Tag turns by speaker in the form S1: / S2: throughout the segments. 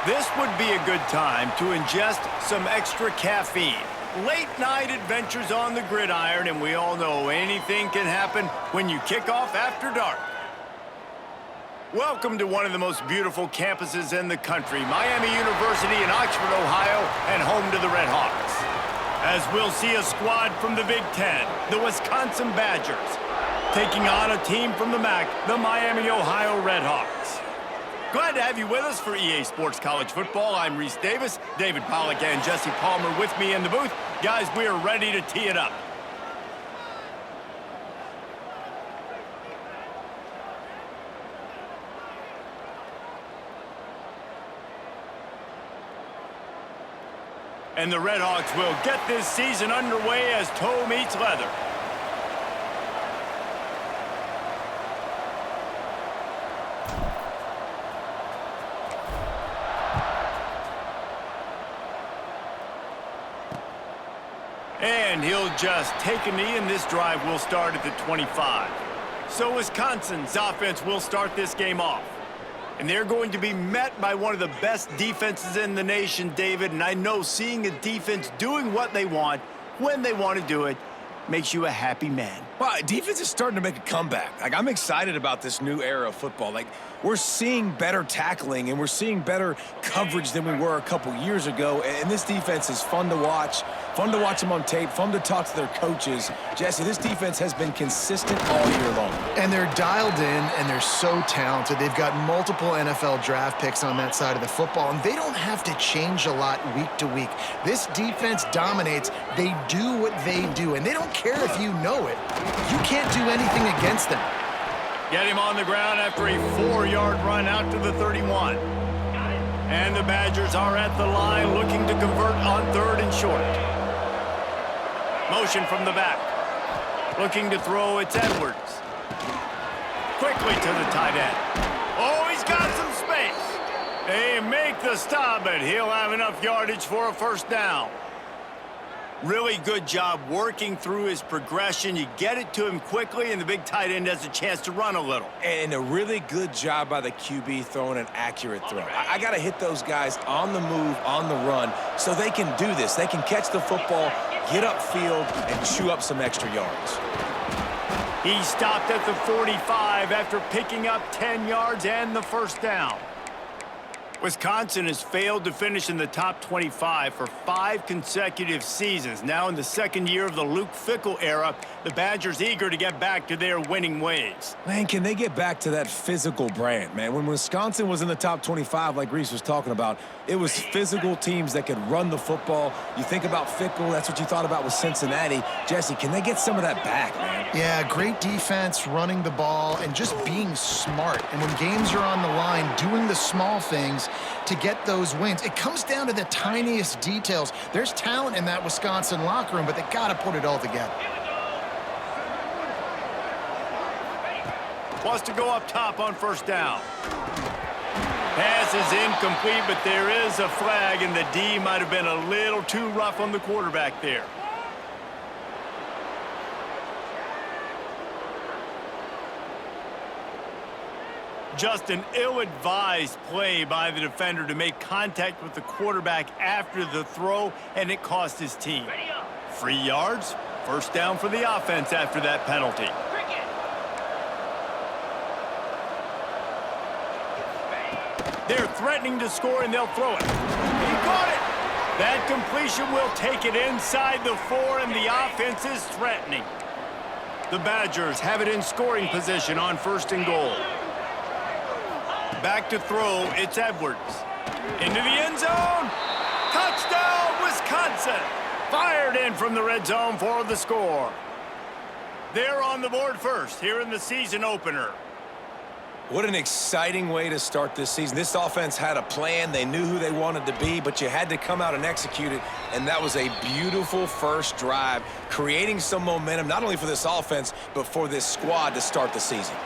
S1: This would be a good time to ingest some extra caffeine. Late night adventures on the gridiron, and we all know anything can happen when you kick off after dark. Welcome to one of the most beautiful campuses in the country, Miami University in Oxford, Ohio, and home to the Red Hawks. As we'll see a squad from the Big Ten, the Wisconsin Badgers, taking on a team from the MAC, the Miami, Ohio Red Hawks. Glad to have you with us for EA Sports College Football. I'm Reese Davis, David Pollack and Jesse Palmer with me in the booth. Guys, we are ready to tee it up. And the Red Hawks will get this season underway as toe meets leather. And he'll just take a knee, and this drive will start at the 25. So Wisconsin's offense will start this game off. And they're going to be met by one of the best defenses in the nation, David. And I know seeing a defense doing what they want, when they want to do it, makes you a happy man.
S2: Well, defense is starting to make a comeback. I'm excited about this new era of football. We're seeing better tackling, and we're seeing better coverage than we were a couple years ago. And this defense is fun to watch them on tape, fun to talk to their coaches. Jesse, this defense has been consistent all year long.
S3: And they're dialed in, and they're so talented. They've got multiple NFL draft picks on that side of the football, and they don't have to change a lot week to week. This defense dominates. They do what they do, and they don't care if you know it. You can't do anything against them.
S1: Get him on the ground after a 4-yard run out to the 31. And the Badgers are at the line looking to convert on 3rd and short. Motion from the back. Looking to throw, it's Edwards. Quickly to the tight end. Oh, he's got some space. They make the stop, but he'll have enough yardage for a first down. Really good job working through his progression. You get it to him quickly, and the big tight end has a chance to run a little.
S2: And a really good job by the QB throwing an accurate throw. I got to hit those guys on the move, on the run, so they can do this. They can catch the football, get upfield, and chew up some extra yards.
S1: He stopped at the 45 after picking up 10 yards and the first down. Wisconsin has failed to finish in the top 25 for 5 consecutive seasons. Now in the second year of the Luke Fickell era, the Badgers eager to get back to their winning ways.
S2: Man, can they get back to that physical brand, man? When Wisconsin was in the top 25, like Reese was talking about, it was physical teams that could run the football. You think about Fickell, that's what you thought about with Cincinnati. Jesse, can they get some of that back, man?
S3: Yeah, great defense, running the ball, and just being smart. And when games are on the line, doing the small things to get those wins. It comes down to the tiniest details. There's talent in that Wisconsin locker room, but they got to put it all together.
S1: Wants to go up top on first down. Pass is incomplete, but there is a flag, and the D might have been a little too rough on the quarterback there. Just an ill-advised play by the defender to make contact with the quarterback after the throw, and it cost his team. 3 yards, first down for the offense after that penalty. They're threatening to score, and they'll throw it. He caught it. That completion will take it inside the 4, and the offense is threatening. The Badgers have it in scoring position on 1st and goal. Back to throw, it's Edwards. Into the end zone. Touchdown, Wisconsin. Fired in from the red zone for the score. They're on the board first here in the season opener.
S2: What an exciting way to start this season. This offense had a plan. They knew who they wanted to be, but you had to come out and execute it, and that was a beautiful first drive, creating some momentum, not only for this offense, but for this squad to start the season.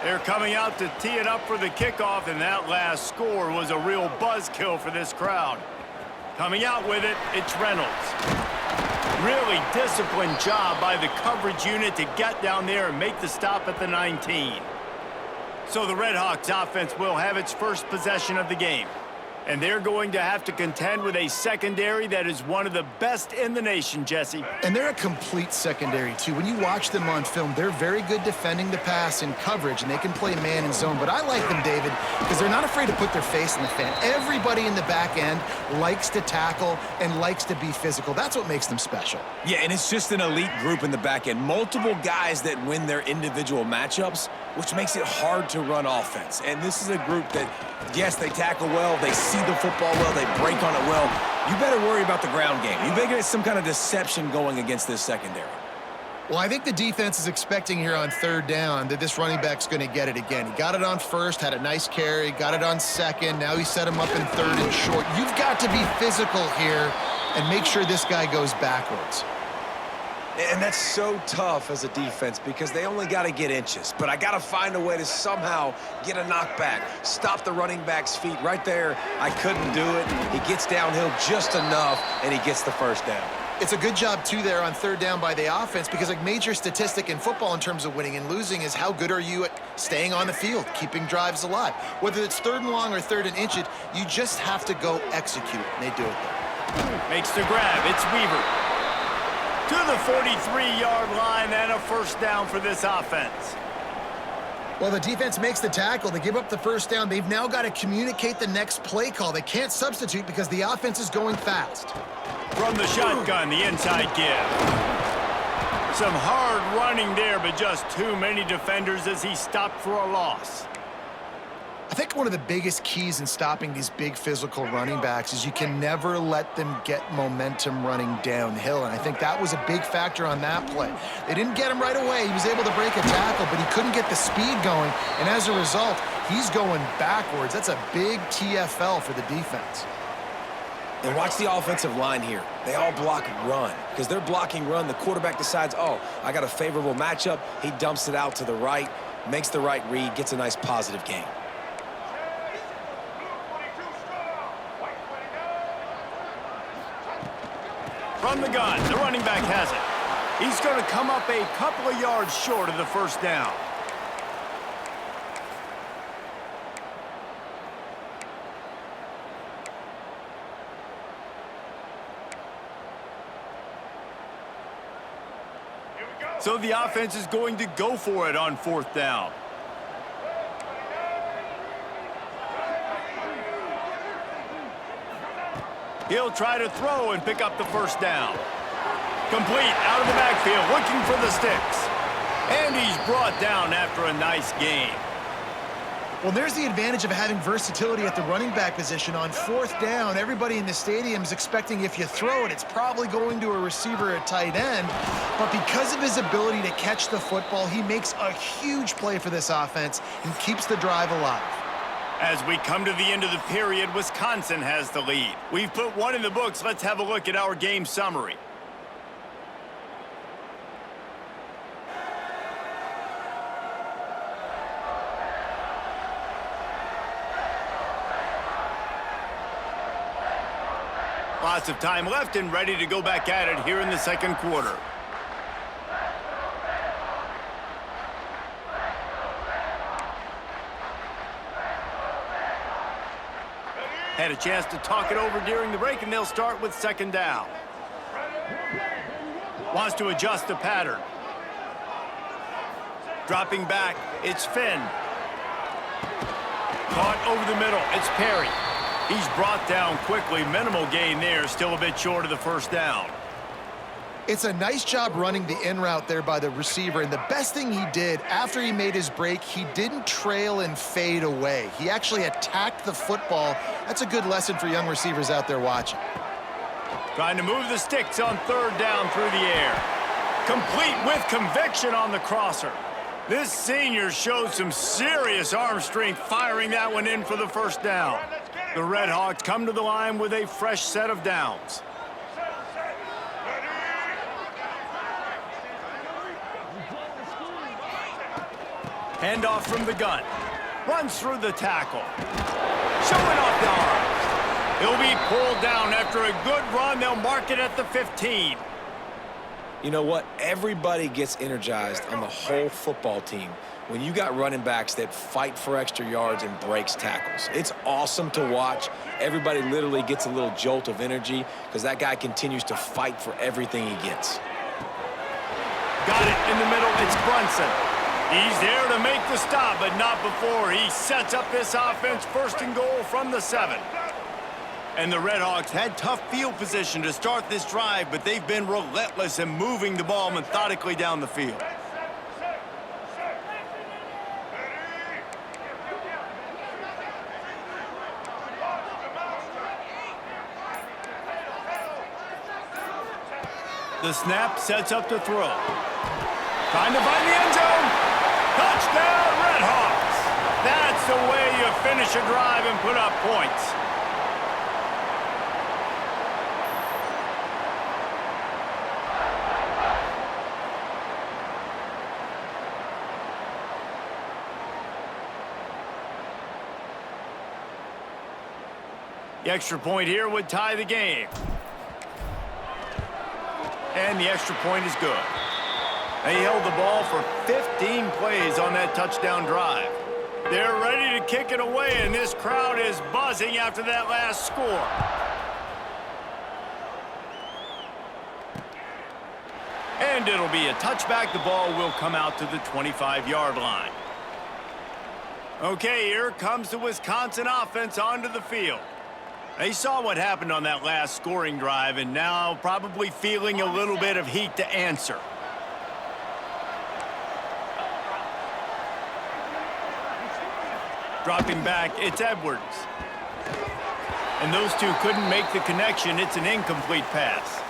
S1: They're coming out to tee it up for the kickoff, and that last score was a real buzzkill for this crowd. Coming out with it, it's Reynolds. Really disciplined job by the coverage unit to get down there and make the stop at the 19. So the Red Hawks offense will have its first possession of the game. And they're going to have to contend with a secondary that is one of the best in the nation, Jesse.
S3: And they're a complete secondary, too. When you watch them on film, they're very good defending the pass in coverage, and they can play man and zone. But I like them, David, because they're not afraid to put their face in the fan. Everybody in the back end likes to tackle and likes to be physical. That's what makes them special.
S2: Yeah, and it's just an elite group in the back end. Multiple guys that win their individual matchups, which makes it hard to run offense. And this is a group that, yes, they tackle well, they see the football well, they break on it well. You better worry about the ground game. You better get some kind of deception going against this secondary.
S3: Well, I think the defense is expecting here on third down that this running back's going to get it again. He got it on first, had a nice carry, got it on second. Now he set him up in third and short. You've got to be physical here and make sure this guy goes backwards.
S2: And that's so tough as a defense because they only got to get inches. But I got to find a way to somehow get a knockback, stop the running back's feet right there. I couldn't do it. He gets downhill just enough, and he gets the first down.
S3: It's a good job, too, there on third down by the offense because a major statistic in football in terms of winning and losing is how good are you at staying on the field, keeping drives alive. Whether it's third and long or third and inches, you just have to go execute, and they do it there.
S1: Makes the grab. It's Weaver. To the 43-yard line and a first down for this offense.
S3: Well, the defense makes the tackle. They give up the first down. They've now got to communicate the next play call. They can't substitute because the offense is going fast.
S1: From the shotgun, the inside give. Some hard running there, but just too many defenders as he stopped for a loss.
S3: I think one of the biggest keys in stopping these big physical running backs is you can never let them get momentum running downhill, and I think that was a big factor on that play. They didn't get him right away. He was able to break a tackle, but he couldn't get the speed going, and as a result, he's going backwards. That's a big TFL for the defense.
S2: And watch the offensive line here. They all block run. Because they're blocking run, the quarterback decides, oh, I got a favorable matchup. He dumps it out to the right, makes the right read, gets a nice positive gain.
S1: From the gun, the running back has it. He's going to come up a couple of yards short of the first down. So the offense is going to go for it on fourth down. He'll try to throw and pick up the first down. Complete out of the backfield, looking for the sticks. And he's brought down after a nice gain.
S3: Well, there's the advantage of having versatility at the running back position. On fourth down, everybody in the stadium is expecting if you throw it, it's probably going to a receiver at tight end. But because of his ability to catch the football, he makes a huge play for this offense and keeps the drive alive.
S1: As we come to the end of the period, Wisconsin has the lead. We've put one in the books. Let's have a look at our game summary. Lots of time left and ready to go back at it here in the second quarter. Had a chance to talk it over during the break, and they'll start with second down. Wants to adjust the pattern. Dropping back, it's Finn. Caught over the middle, it's Perry. He's brought down quickly. Minimal gain there, still a bit short of the first down.
S3: It's a nice job running the in route there by the receiver, and the best thing he did after he made his break, he didn't trail and fade away. He actually attacked the football. That's a good lesson for young receivers out there watching.
S1: Trying to move the sticks on third down through the air. Complete with conviction on the crosser. This senior showed some serious arm strength firing that one in for the first down. The Red Hawks come to the line with a fresh set of downs. Handoff from the gun. Runs through the tackle. Showing off the arms. He'll be pulled down after a good run. They'll mark it at the 15.
S2: You know what? Everybody gets energized on the whole football team when you got running backs that fight for extra yards and breaks tackles. It's awesome to watch. Everybody literally gets a little jolt of energy because that guy continues to fight for everything he gets.
S1: Got it in the middle. It's Brunson. He's there to make the stop, but not before he sets up this offense first and goal from the 7. And the Redhawks had tough field position to start this drive, but they've been relentless in moving the ball methodically down the field. The snap sets up to throw. Trying to find the end zone. Touchdown, Redhawks. That's the way you finish a drive and put up points. The extra point here would tie the game. And the extra point is good. They held the ball for 15 plays on that touchdown drive. They're ready to kick it away, and this crowd is buzzing after that last score. And it'll be a touchback. The ball will come out to the 25-yard line. Okay, here comes the Wisconsin offense onto the field. They saw what happened on that last scoring drive, and now probably feeling a little bit of heat to answer. Dropping back, it's Edwards. And those two couldn't make the connection. It's an incomplete pass.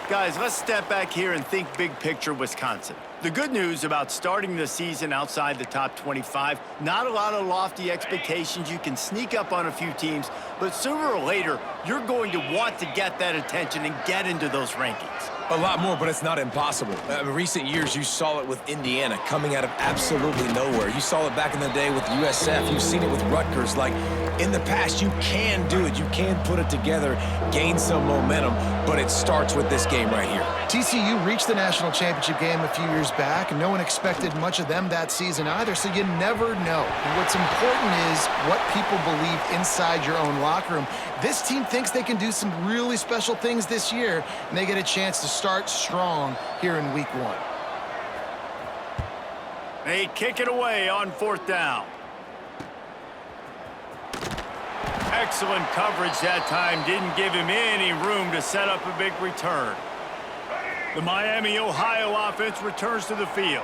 S1: Guys, let's step back here and think big picture Wisconsin. The good news about starting the season outside the top 25, not a lot of lofty expectations. You can sneak up on a few teams, but sooner or later, you're going to want to get that attention and get into those rankings.
S2: A lot more, but it's not impossible. In recent years, you saw it with Indiana coming out of absolutely nowhere. You saw it back in the day with USF. You've seen it with Rutgers. Like, in the past, you can do it. You can put it together, gain some momentum, but it starts with this game right here.
S3: TCU reached the national championship game a few years back, and no one expected much of them that season either, so you never know. And what's important is what people believe inside your own locker room. This team thinks they can do some really special things this year, and they get a chance to start strong here in week 1.
S1: They kick it away on 4th down. Excellent coverage that time. Didn't give him any room to set up a big return. The Miami, Ohio offense returns to the field.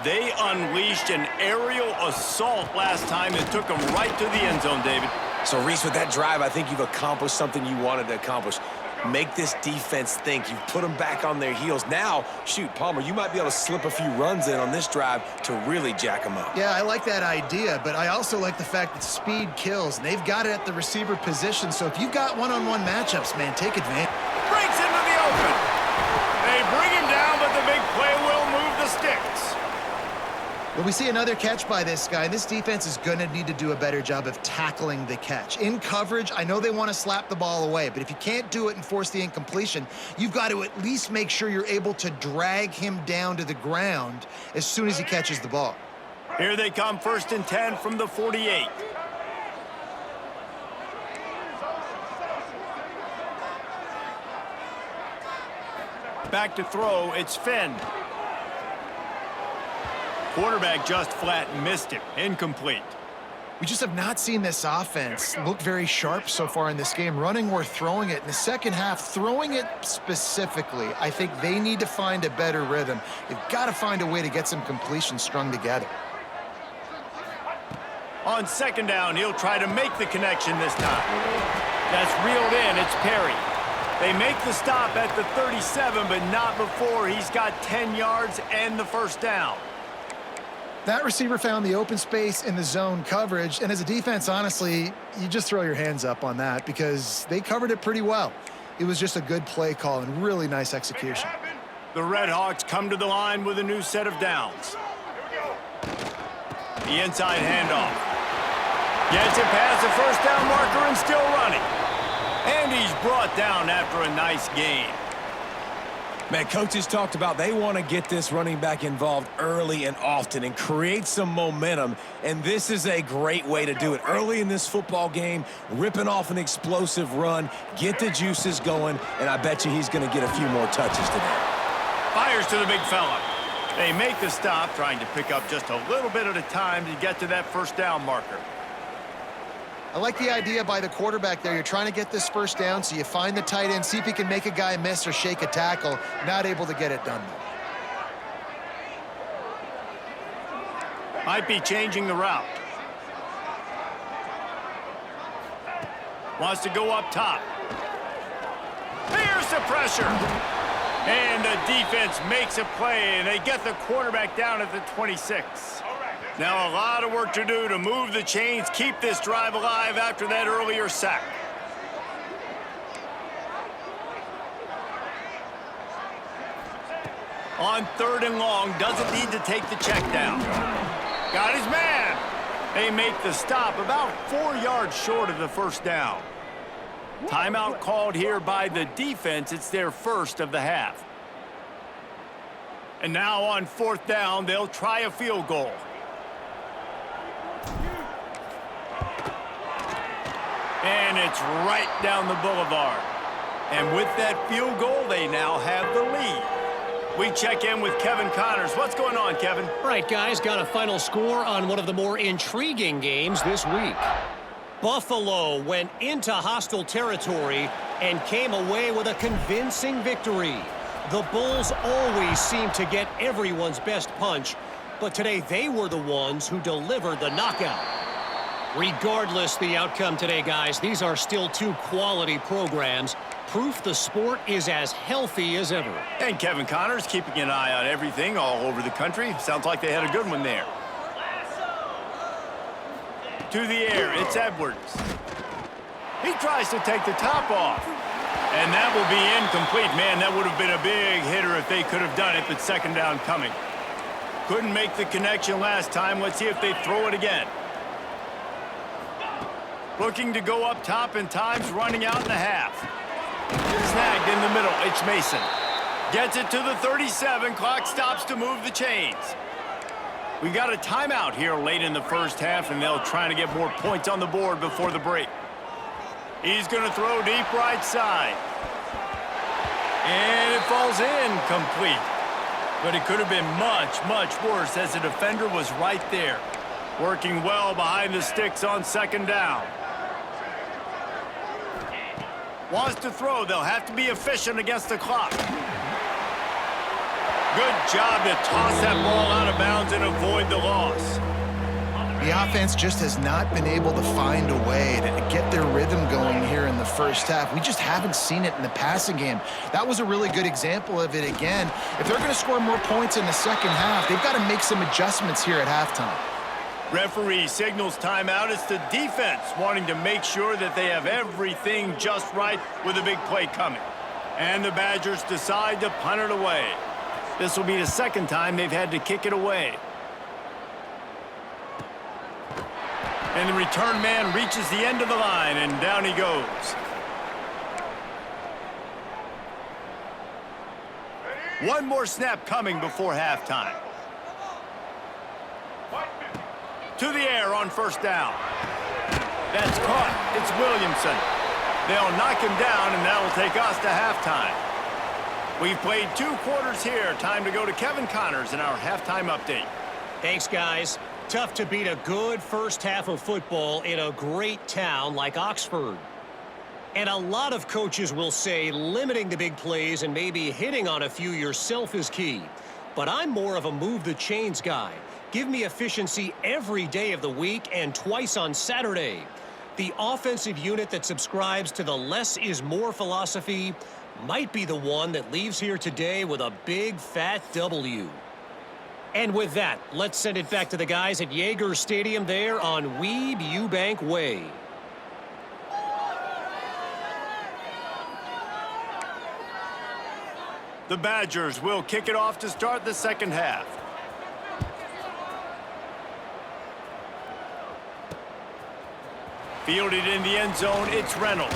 S1: They unleashed an aerial assault last time that took them right to the end zone, David.
S2: So, Reese, with that drive, I think you've accomplished something you wanted to accomplish. Make this defense think. You've put them back on their heels. Now, shoot, Palmer, you might be able to slip a few runs in on this drive to really jack them up.
S3: Yeah, I like that idea, but I also like the fact that speed kills. They've got it at the receiver position, so if you've got one-on-one matchups, man, take advantage.
S1: Breaks into the open. They bring him down, but the big play will move the sticks.
S3: But we see another catch by this guy. This defense is going to need to do a better job of tackling the catch. In coverage, I know they want to slap the ball away, but if you can't do it and force the incompletion, you've got to at least make sure you're able to drag him down to the ground as soon as he catches the ball.
S1: Here they come, 1st and 10 from the 48. Back to throw, it's Finn. Quarterback just flat missed him. Incomplete.
S3: We just have not seen this offense look very sharp so far in this game, running or throwing it. In the second half, throwing it specifically, I think they need to find a better rhythm. They've got to find a way to get some completions strung together.
S1: On 2nd down, he'll try to make the connection this time. That's reeled in. It's Perry. They make the stop at the 37, but not before he's got 10 yards and the 1st down.
S3: That receiver found the open space in the zone coverage, and as a defense, honestly, you just throw your hands up on that because they covered it pretty well. It was just a good play call and really nice execution.
S1: The Redhawks come to the line with a new set of downs. The inside handoff. Gets it past the 1st down marker and still running. And he's brought down after a nice gain.
S2: Man, coaches talked about they want to get this running back involved early and often and create some momentum, and this is a great way to do it. Early in this football game, ripping off an explosive run, get the juices going, and I bet you he's going to get a few more touches today.
S1: Fires to the big fella. They make the stop, trying to pick up just a little bit at a time to get to that first down marker.
S3: I like the idea by the quarterback there. You're trying to get this first down, so you find the tight end, see if he can make a guy miss or shake a tackle. Not able to get it done, though.
S1: Might be changing the route. Wants to go up top. Here's the pressure. And the defense makes a play, and they get the quarterback down at the 26. Now a lot of work to do to move the chains, keep this drive alive after that earlier sack. On 3rd and long, doesn't need to take the check down. Got his man. They make the stop about 4 yards short of the first down. Timeout called here by the defense. It's their first of the half. And now on 4th down, they'll try a field goal. And it's right down the boulevard. And with that field goal, they now have the lead. We check in with Kevin Connors. What's going on, Kevin?
S4: Right, guys, got a final score on one of the more intriguing games this week. Buffalo went into hostile territory and came away with a convincing victory. The Bulls always seem to get everyone's best punch, but today they were the ones who delivered the knockout. Regardless the outcome today, guys, these are still two quality programs. Proof the sport is as healthy as ever.
S1: And Kevin Connors keeping an eye on everything all over the country. Sounds like they had a good one there. To the air, it's Edwards. He tries to take the top off. And that will be incomplete. Man, that would have been a big hitter if they could have done it, but second down coming. Couldn't make the connection last time. Let's see if they throw it again. Looking to go up top, and time's running out in the half. Snagged in the middle. It's Mason. Gets it to the 37. Clock stops to move the chains. We got a timeout here late in the first half, and they'll try to get more points on the board before the break. He's going to throw deep right side. And it falls incomplete. But it could have been much, much worse as the defender was right there. Working well behind the sticks on second down. Wants to throw. They'll have to be efficient against the clock. Good job to toss that ball out of bounds and avoid the loss.
S3: The offense just has not been able to find a way to get their rhythm going here in the first half. We just haven't seen it in the passing game. That was a really good example of it again. If they're going to score more points in the second half, they've got to make some adjustments here at halftime.
S1: Referee signals timeout. It's the defense wanting to make sure that they have everything just right with a big play coming. And the Badgers decide to punt it away. This will be the second time they've had to kick it away. And the return man reaches the end of the line, and down he goes. One more snap coming before halftime. To the air on first down. That's caught. It's Williamson. They'll knock him down, and that'll take us to halftime. We've played 2 quarters here. Time to go to Kevin Connors in our halftime update.
S4: Thanks, guys. Tough to beat a good first half of football in a great town like Oxford. And a lot of coaches will say limiting the big plays and maybe hitting on a few yourself is key. But I'm more of a move the chains guy. Give me efficiency every day of the week and twice on Saturday. The offensive unit that subscribes to the less is more philosophy might be the one that leaves here today with a big fat W. And with that, let's send it back to the guys at Yager Stadium there on Weeb Eubank Way.
S1: The Badgers will kick it off to start the second half. Fielded in the end zone, it's Reynolds.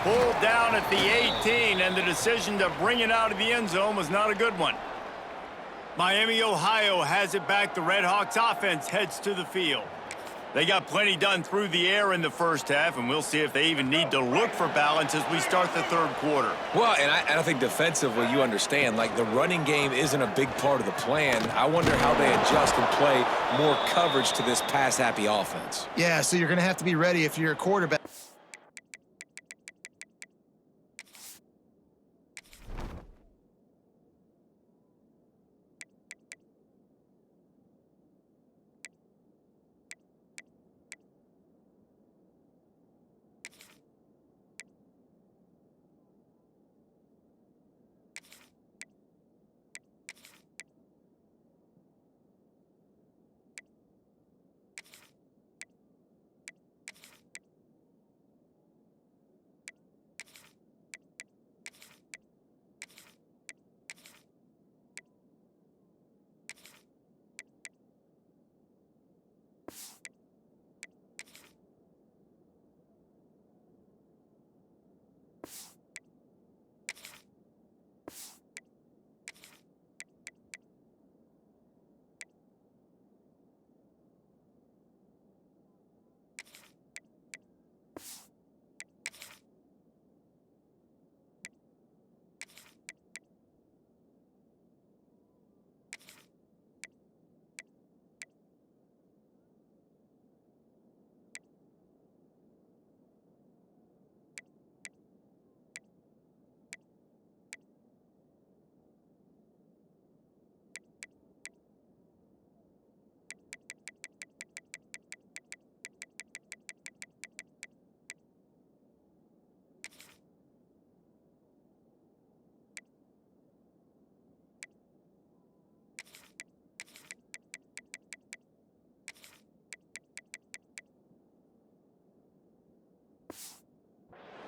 S1: Pulled down at the 18, and the decision to bring it out of the end zone was not a good one. Miami, Ohio has it back. The Redhawks offense heads to the field. They got plenty done through the air in the first half, and we'll see if they even need to look for balance as we start the third quarter.
S2: Well, and I think defensively, you understand, like the running game isn't a big part of the plan. I wonder how they adjust and play more coverage to this pass-happy offense.
S3: Yeah, so you're going to have to be ready if you're a quarterback.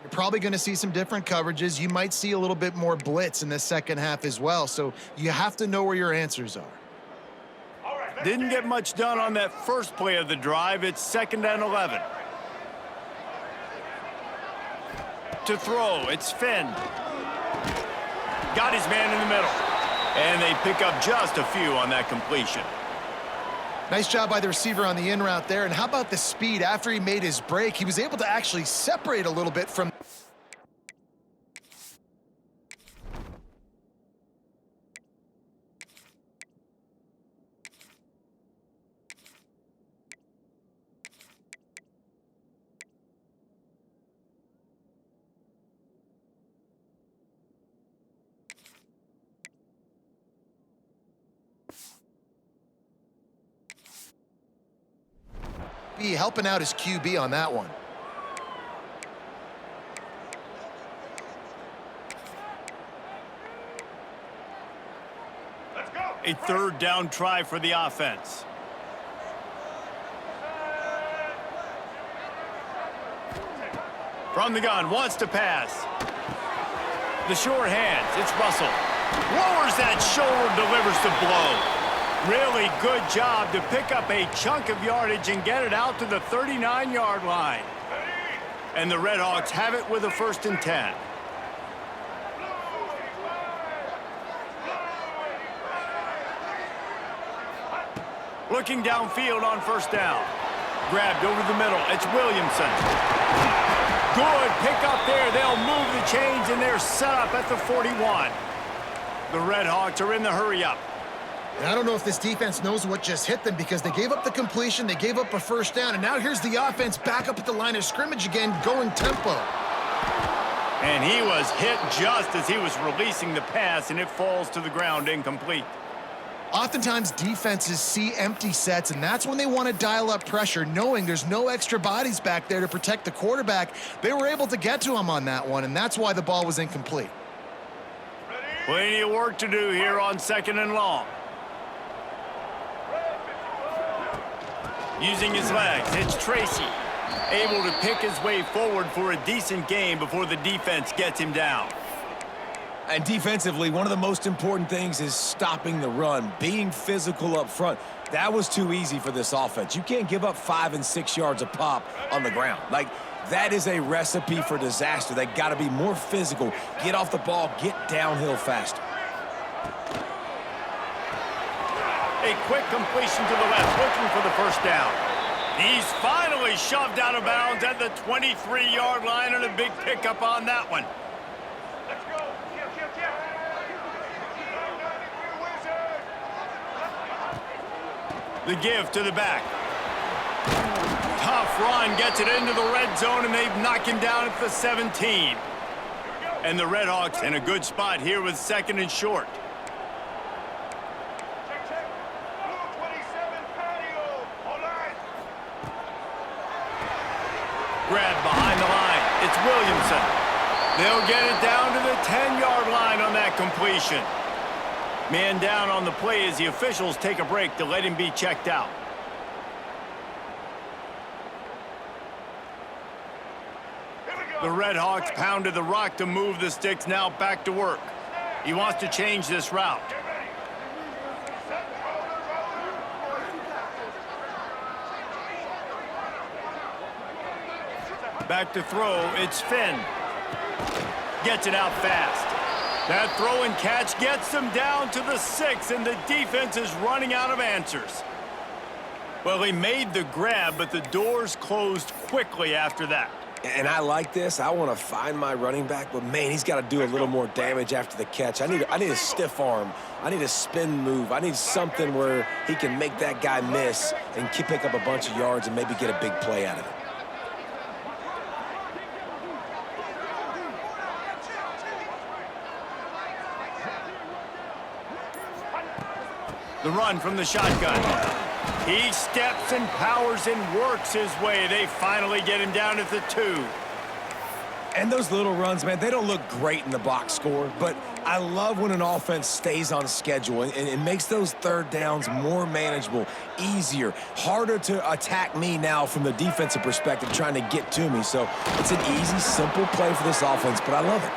S3: You're probably going to see some different coverages. You might see a little bit more blitz in the second half as well, so you have to know where your answers are.
S1: Didn't get much done on that first play of the drive. It's 2nd and 11. To throw, it's Finn. Got his man in the middle. And they pick up just a few on that completion.
S3: Nice job by the receiver on the in route there. And how about the speed? After he made his break, he was able to actually separate a little bit from... helping out his QB on that one.
S1: Let's go. A 3rd down try for the offense. From the gun, wants to pass. The short hands, it's Russell. Lowers that shoulder, delivers the blow. Really good job to pick up a chunk of yardage and get it out to the 39-yard line. And the Redhawks have it with a 1st and 10. Looking downfield on 1st down. Grabbed over the middle. It's Williamson. Good pick up there. They'll move the chains, and they're set up at the 41. The Redhawks are in the hurry-up.
S3: And I don't know if this defense knows what just hit them because they gave up the completion, they gave up a 1st down, and now here's the offense back up at the line of scrimmage again, going tempo.
S1: And he was hit just as he was releasing the pass, and it falls to the ground incomplete.
S3: Oftentimes, defenses see empty sets, and that's when they want to dial up pressure, knowing there's no extra bodies back there to protect the quarterback. They were able to get to him on that one, and that's why the ball was incomplete.
S1: Plenty of work to do here on 2nd and long. Using his legs, it's Tracy. Able to pick his way forward for a decent game before the defense gets him down.
S2: And defensively, one of the most important things is stopping the run, being physical up front. That was too easy for this offense. You can't give up 5 and 6 yards a pop on the ground. Like, That is a recipe for disaster. They got to be more physical, get off the ball, get downhill faster.
S1: A quick completion to the left, looking for the first down. He's finally shoved out of bounds at the 23-yard line, and a big pickup on that one.
S5: Let's go.
S1: The give to the back. Tough run, gets it into the red zone, and they've knocked him down at the 17. And the Redhawks in a good spot here with 2nd and short.
S5: Check. Blue 27 patio. Online.
S1: Grab behind the line. It's Williamson. They'll get it down to the 10-yard line on that completion. Man down on the play as the officials take a break to let him be checked out. The Redhawks pounded the rock to move the sticks, now back to work. He wants to change this route. Back to throw, it's Finn. Gets it out fast. That throw and catch gets them down to the 6, and the defense is running out of answers. Well, he made the grab, but the doors closed quickly after that.
S2: And I like this. I want to find my running back, but, man, he's got to do a little more damage after the catch. I need a stiff arm. I need a spin move. I need something where he can make that guy miss and pick up a bunch of yards and maybe get a big play out of it.
S1: The run from the shotgun. He steps and powers and works his way. They finally get him down at the 2.
S2: And those little runs, man, they don't look great in the box score, but I love when an offense stays on schedule and it makes those third downs more manageable, easier, harder to attack me now from the defensive perspective trying to get to me. So it's an easy, simple play for this offense, but I love it.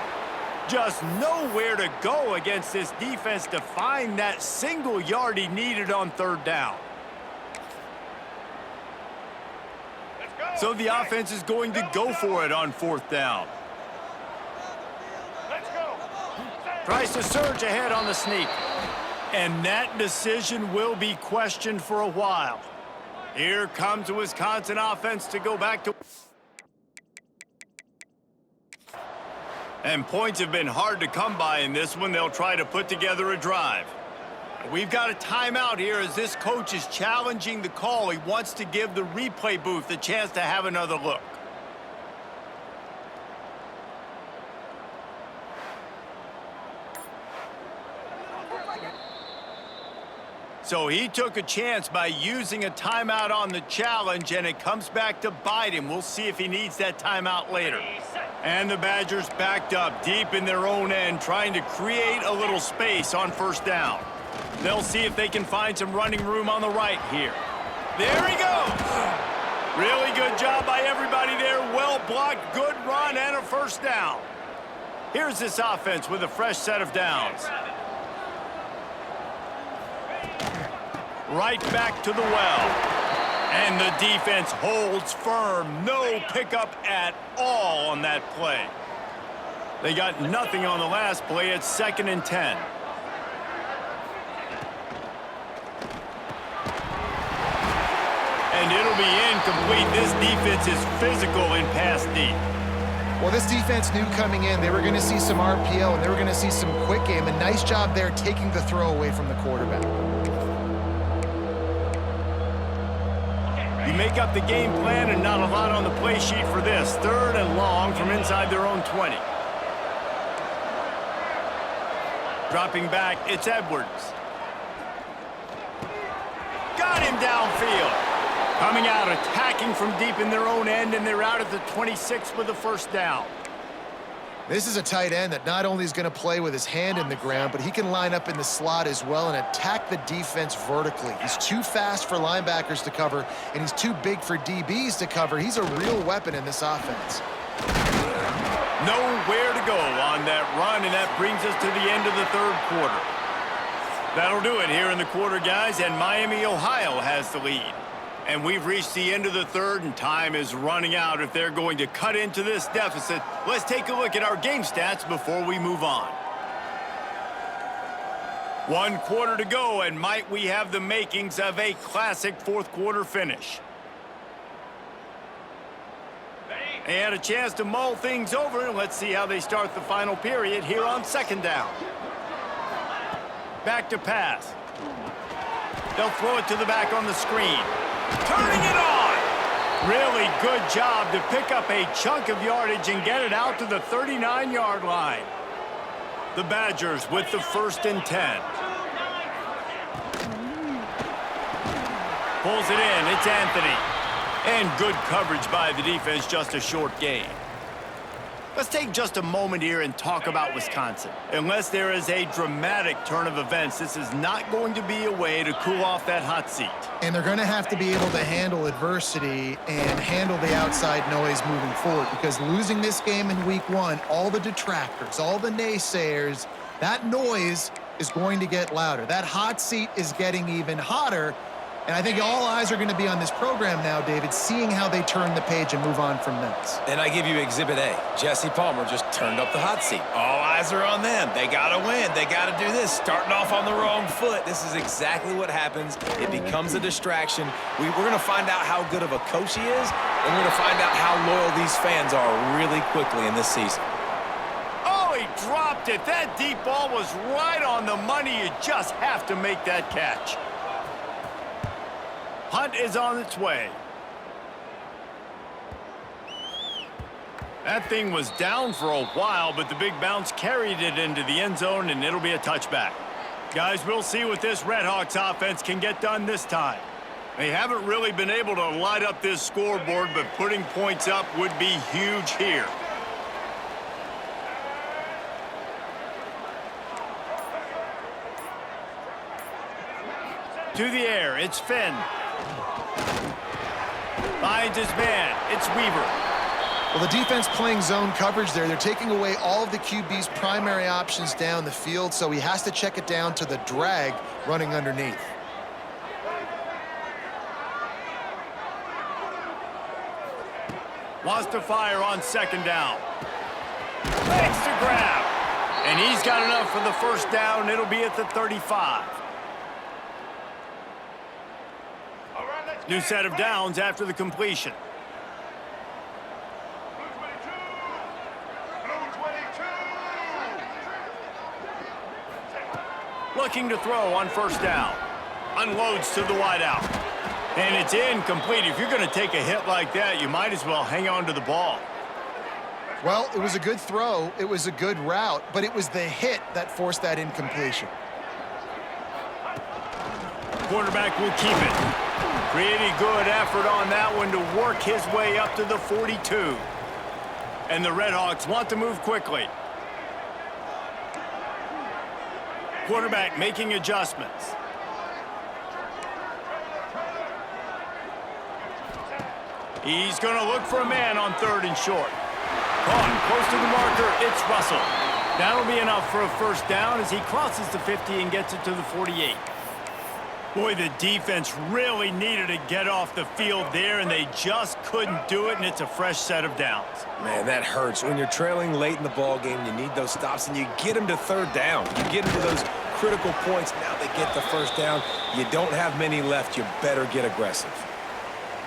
S1: Just nowhere to go against this defense to find that single yard he needed on third down. So the offense is going to go for it on 4th down.
S5: Let's go.
S1: Tries to surge ahead on the sneak. And that decision will be questioned for a while. Here comes the Wisconsin offense to go back to... And points have been hard to come by in this one. They'll try to put together a drive. We've got a timeout here as this coach is challenging the call. He wants to give the replay booth a chance to have another look. So he took a chance by using a timeout on the challenge, and it comes back to bite him. We'll see if he needs that timeout later. And the Badgers backed up deep in their own end, trying to create a little space on 1st down. They'll see if they can find some running room on the right here. There he goes. Really good job by everybody there. Well blocked, good run, and a 1st down. Here's this offense with a fresh set of downs. Right back to the well. And the defense holds firm. No pickup at all on that play. They got nothing on the last play. It's 2nd and 10. And it'll be incomplete. This defense is physical in pass deep.
S3: Well, this defense knew coming in they were going to see some RPO and they were going to see some quick game. A nice job there taking the throw away from the quarterback.
S1: You make up the game plan and not a lot on the play sheet for this. 3rd and long from inside their own 20. Dropping back, it's Edwards. Got him downfield. Coming out, attacking from deep in their own end, and they're out at the 26 with the 1st down.
S3: This is a tight end that not only is going to play with his hand in the ground, but he can line up in the slot as well and attack the defense vertically. He's too fast for linebackers to cover, and he's too big for DBs to cover. He's a real weapon in this offense.
S1: Nowhere to go on that run, and that brings us to the end of the 3rd quarter. That'll do it here in the quarter, guys, and Miami, Ohio has the lead. And we've reached the end of the third, and time is running out if they're going to cut into this deficit. Let's take a look at our game stats before we move on. 1 quarter to go, and might we have the makings of a classic fourth quarter finish. They had a chance to mull things over, and let's see how they start the final period here on second down. Back to pass. They'll throw it to the back on the screen. Turning it on! Really good job to pick up a chunk of yardage and get it out to the 39-yard line. The Badgers with the 1st and 10. Pulls it in. It's Anthony. And good coverage by the defense, just a short gain. Let's take just a moment here and talk about Wisconsin. Unless there is a dramatic turn of events, this is not going to be a way to cool off that hot seat.
S3: And they're going to have to be able to handle adversity and handle the outside noise moving forward, because losing this game in week 1, all the detractors, all the naysayers, that noise is going to get louder. That hot seat is getting even hotter. And I think all eyes are going to be on this program now, David, seeing how they turn the page and move on from this.
S2: And I give you Exhibit A. Jesse Palmer just turned up the hot seat. All eyes are on them. They got to win. They got to do this. Starting off on the wrong foot. This is exactly what happens. It becomes a distraction. We're going to find out how good of a coach he is, and we're going to find out how loyal these fans are really quickly in this season.
S1: Oh, he dropped it. That deep ball was right on the money. You just have to make that catch. Punt is on its way. That thing was down for a while, but the big bounce carried it into the end zone, and it'll be a touchback. Guys, we'll see what this Redhawks offense can get done this time. They haven't really been able to light up this scoreboard, but putting points up would be huge here. To the air, it's Finn. Finds his man. It's Weaver.
S3: Well, the defense playing zone coverage there. They're taking away all of the QB's primary options down the field, so he has to check it down to the drag running underneath.
S1: Wants to fire on second down. Makes the grab. And he's got enough for the first down. It'll be at the 35. New set of downs after the completion. Looking to throw on first down. Unloads to the wideout. And it's incomplete. If you're going to take a hit like that, you might as well hang on to the ball.
S3: Well, it was a good throw. It was a good route, but it was the hit that forced that incompletion.
S1: Quarterback will keep it. Pretty good effort on that one to work his way up to the 42. And the Redhawks want to move quickly. Quarterback making adjustments. He's going to look for a man on 3rd and short. Caught close to the marker, it's Russell. That'll be enough for a first down as he crosses the 50 and gets it to the 48. Boy, the defense really needed to get off the field there, and they just couldn't do it, and it's a fresh set of downs.
S2: Man, that hurts. When you're trailing late in the ball game, you need those stops, and you get them to 3rd down. You get them to those critical points. Now they get the first down. You don't have many left. You better get aggressive.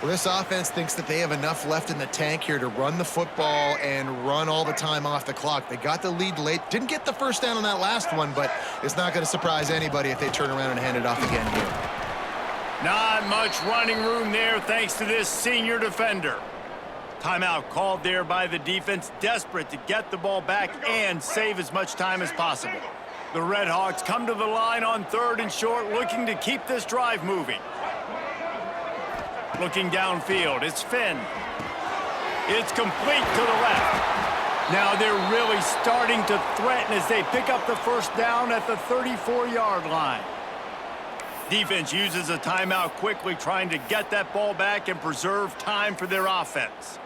S3: Well, this offense thinks that they have enough left in the tank here to run the football and run all the time off the clock. They got the lead late. Didn't get the first down on that last one, but it's not going to surprise anybody if they turn around and hand it off again here.
S1: Not much running room there thanks to this senior defender. Timeout called there by the defense, desperate to get the ball back and save as much time as possible. The Redhawks come to the line on 3rd and short, looking to keep this drive moving. Looking downfield, it's Finn. It's complete to the left. Now they're really starting to threaten as they pick up the first down at the 34-yard line. Defense uses a timeout quickly, trying to get that ball back and preserve time for their offense.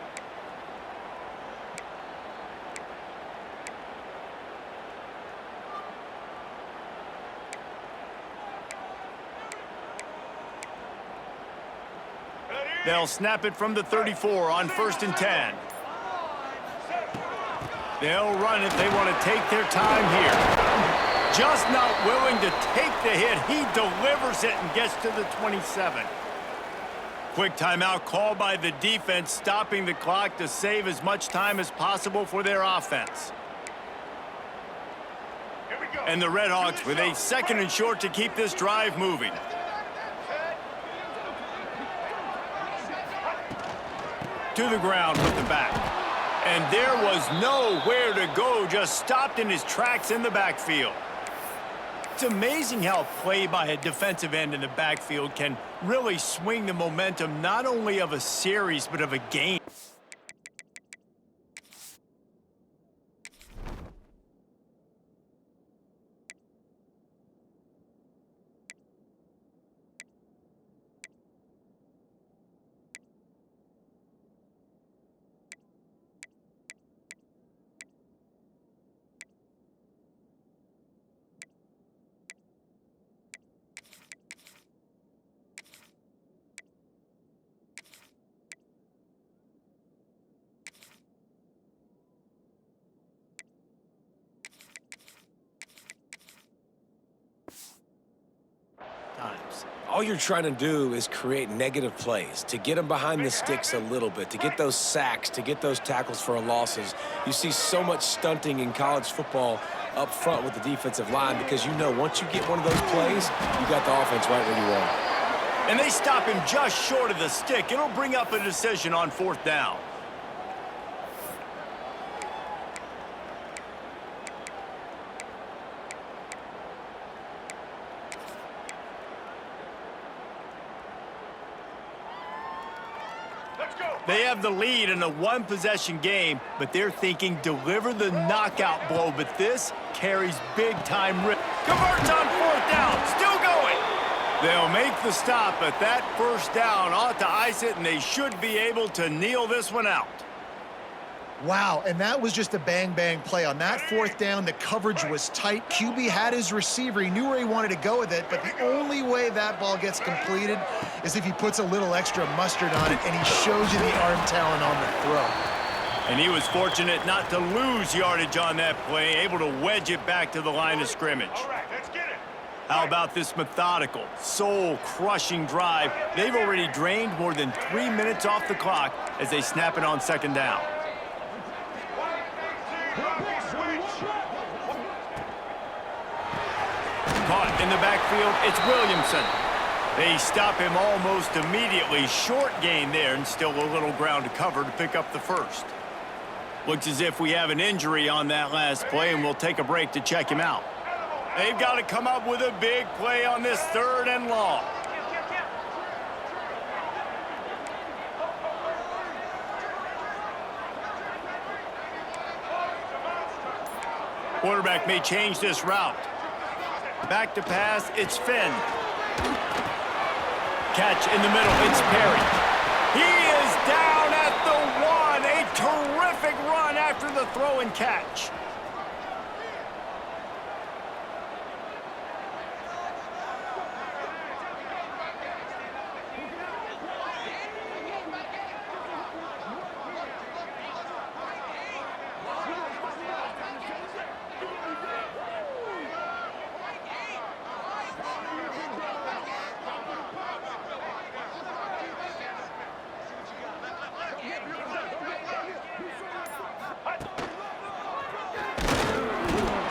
S1: They'll snap it from the 34 on 1st and 10. They'll run it. They want to take their time here. Just not willing to take the hit. He delivers it and gets to the 27. Quick timeout called by the defense, stopping the clock to save as much time as possible for their offense.
S5: Here we go.
S1: And the Red Hawks with a 2nd and short to keep this drive moving. To the ground with the back. And there was nowhere to go, just stopped in his tracks in the backfield. It's amazing how a play by a defensive end in the backfield can really swing the momentum not only of a series, but of a game.
S2: All you're trying to do is create negative plays, to get them behind the sticks a little bit, to get those sacks, to get those tackles for losses. You see so much stunting in college football up front with the defensive line because you know once you get one of those plays, you got the offense right where you want it.
S1: And they stop him just short of the stick. It'll bring up a decision on 4th down. They have the lead in a one-possession game, but they're thinking deliver the knockout blow. But this carries big-time risk. Converts on 4th down, still going. They'll make the stop, but that 1st down ought to ice it, and they should be able to kneel this one out.
S3: Wow, and that was just a bang-bang play. On that 4th down, the coverage was tight. QB had his receiver. He knew where he wanted to go with it, but the only way that ball gets completed is if he puts a little extra mustard on it, and he shows you the arm talent on the throw.
S1: And he was fortunate not to lose yardage on that play, able to wedge it back to the line of scrimmage.
S5: All right, let's get it.
S1: How about this methodical, soul-crushing drive? They've already drained more than 3 minutes off the clock as they snap it on 2nd down. Caught in the backfield, it's Williamson. They stop him almost immediately. Short gain there and still a little ground to cover to pick up the 1st. Looks as if we have an injury on that last play, and we'll take a break to check him out. They've got to come up with a big play on this 3rd and long. Quarterback may change this route. Back to pass, it's Finn. Catch in the middle, it's Perry. He is down at the 1. A terrific run after the throw and catch.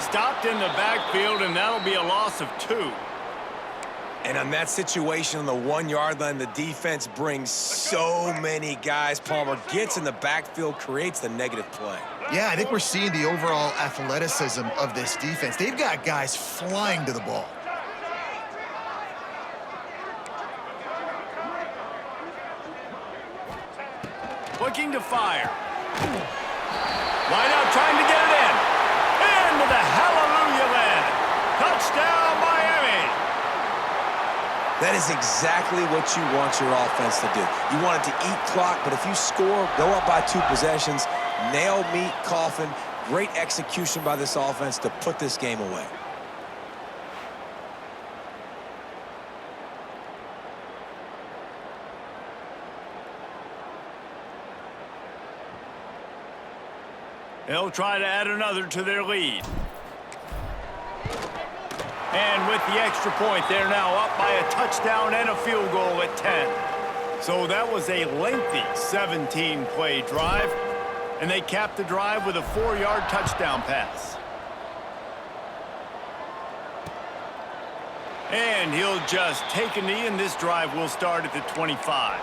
S1: Stopped in the backfield, and that'll be a loss of 2.
S2: And on that situation on the 1-yard line, the defense brings so many guys. Palmer gets in the backfield, creates the negative play.
S3: Yeah, I think we're seeing the overall athleticism of this defense. They've got guys flying to the ball.
S1: Looking to fire. Line out, trying to get it in. Into the hallelujah land. Touchdown, Miami.
S2: That is exactly what you want your offense to do. You want it to eat clock, but if you score, go up by 2 possessions, nail, meet, coffin. Great execution by this offense to put this game away.
S1: They'll try to add another to their lead. And with the extra point, they're now up by a touchdown and a field goal at 10. So that was a lengthy 17-play drive, and they capped the drive with a 4-yard touchdown pass. And he'll just take a knee, and this drive will start at the 25.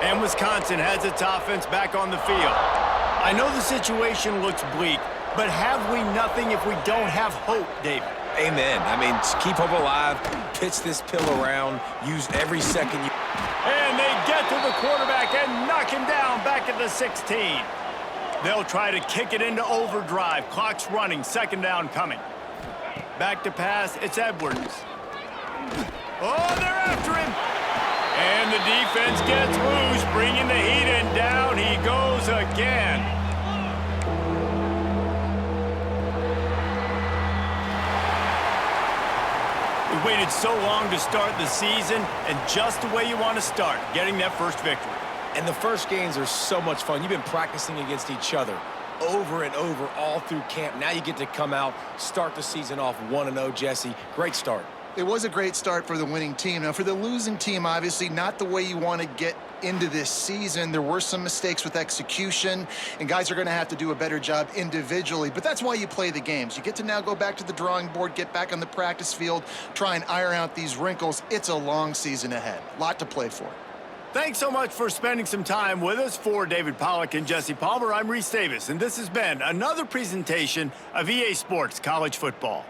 S1: And Wisconsin has its offense back on the field. I know the situation looks bleak, but have we nothing if we don't have hope, David?
S2: Amen. I mean, just keep hope alive, pitch this pill around, use every second you...
S1: And they get to the quarterback and knock him down back at the 16. They'll try to kick it into overdrive. Clock's running, second down coming. Back to pass, it's Edwards. Oh, they're after him. And the defense gets loose, bringing the heat, and down he goes again. We waited so long to start the season, and just the way you want to start, getting that first victory.
S2: And the first games are so much fun. You've been practicing against each other over and over all through camp. Now you get to come out, start the season off 1-0, Jesse. Great start.
S3: It was a great start for the winning team. Now, for the losing team, obviously not the way you want to get into this season. There were some mistakes with execution, and guys are going to have to do a better job individually. But that's why you play the games. You get to now go back to the drawing board, get back on the practice field, try and iron out these wrinkles. It's a long season ahead. A lot to play for.
S1: Thanks so much for spending some time with us. For David Pollack and Jesse Palmer, I'm Reese Davis, and this has been another presentation of EA Sports College Football.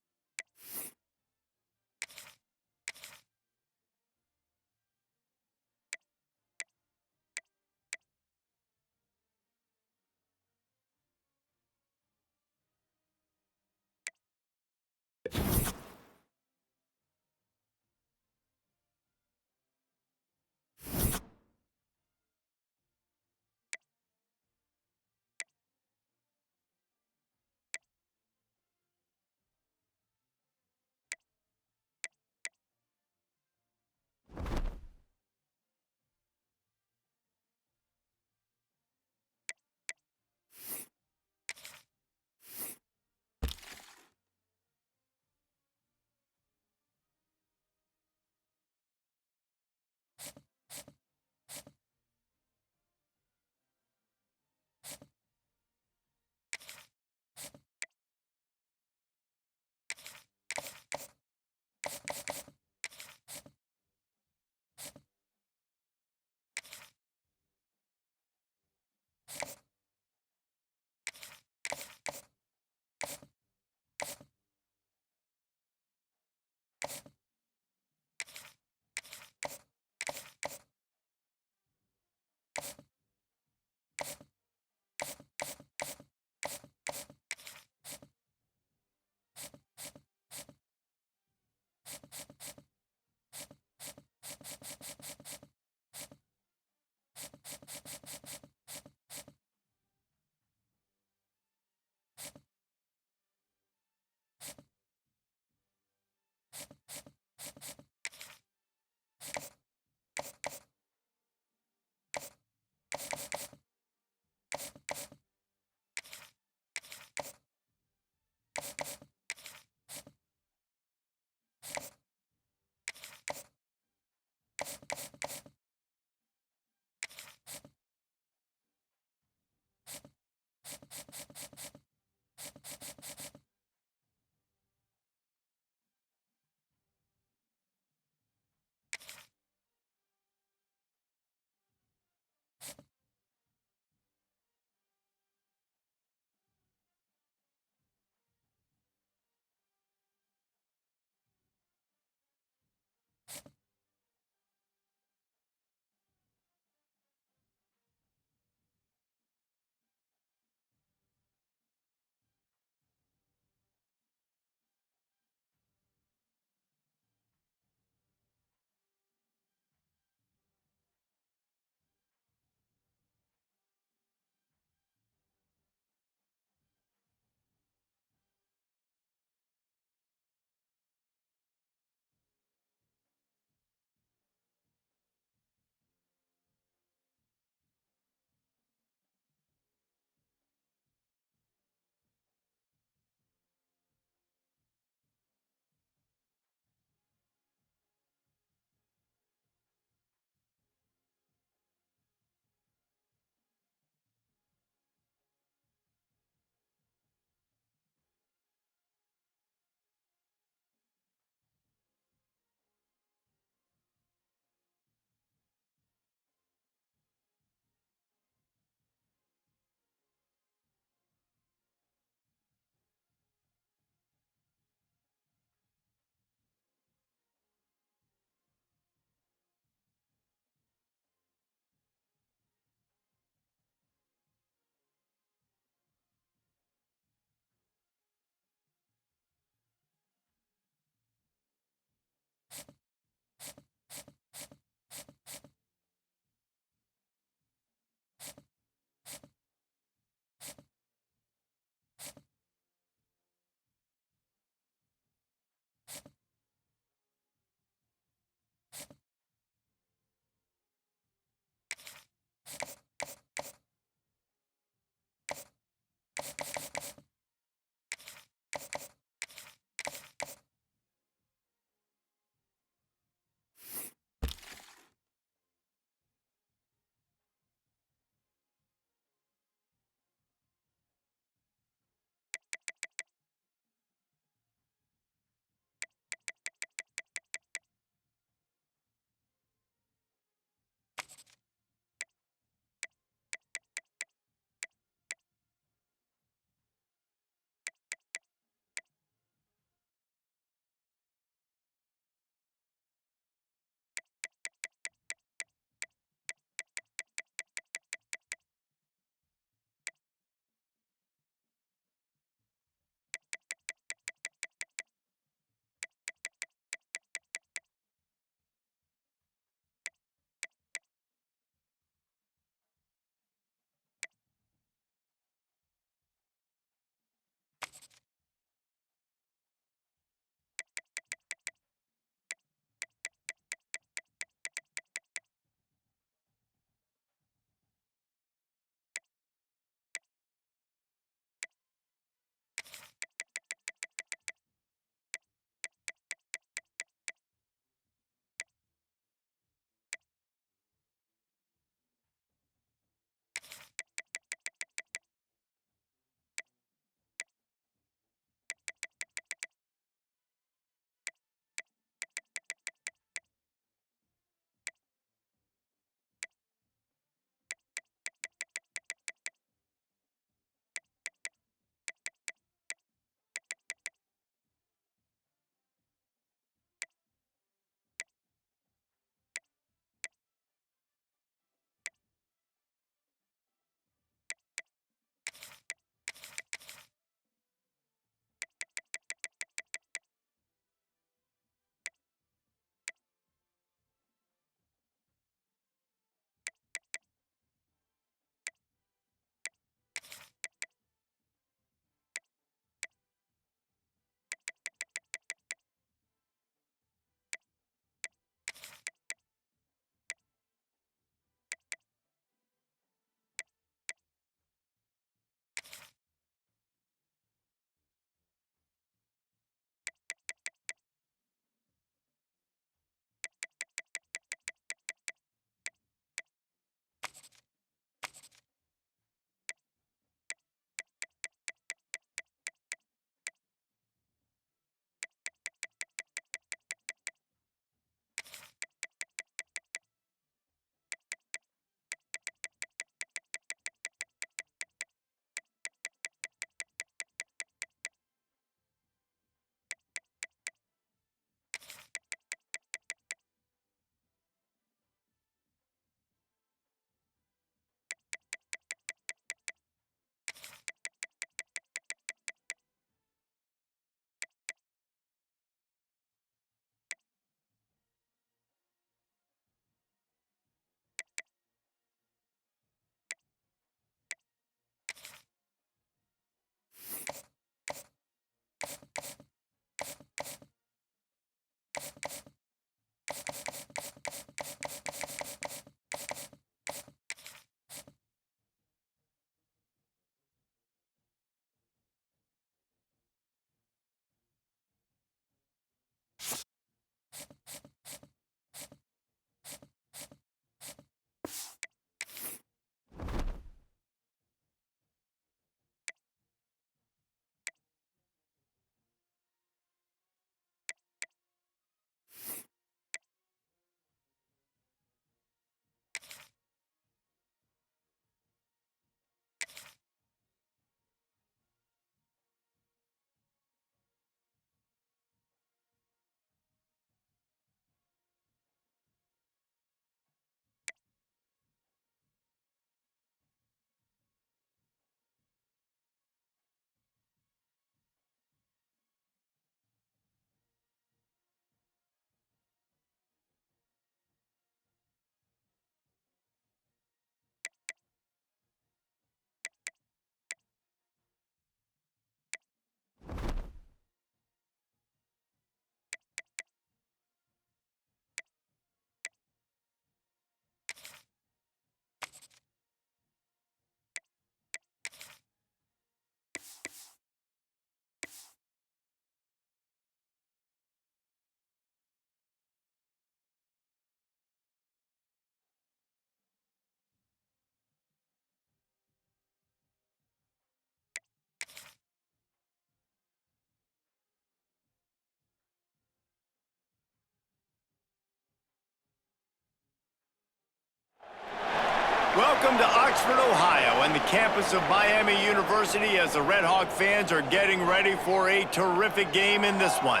S1: Welcome to Oxford, Ohio, and the campus of Miami University as the Red Hawk fans are getting ready for a terrific game in this one.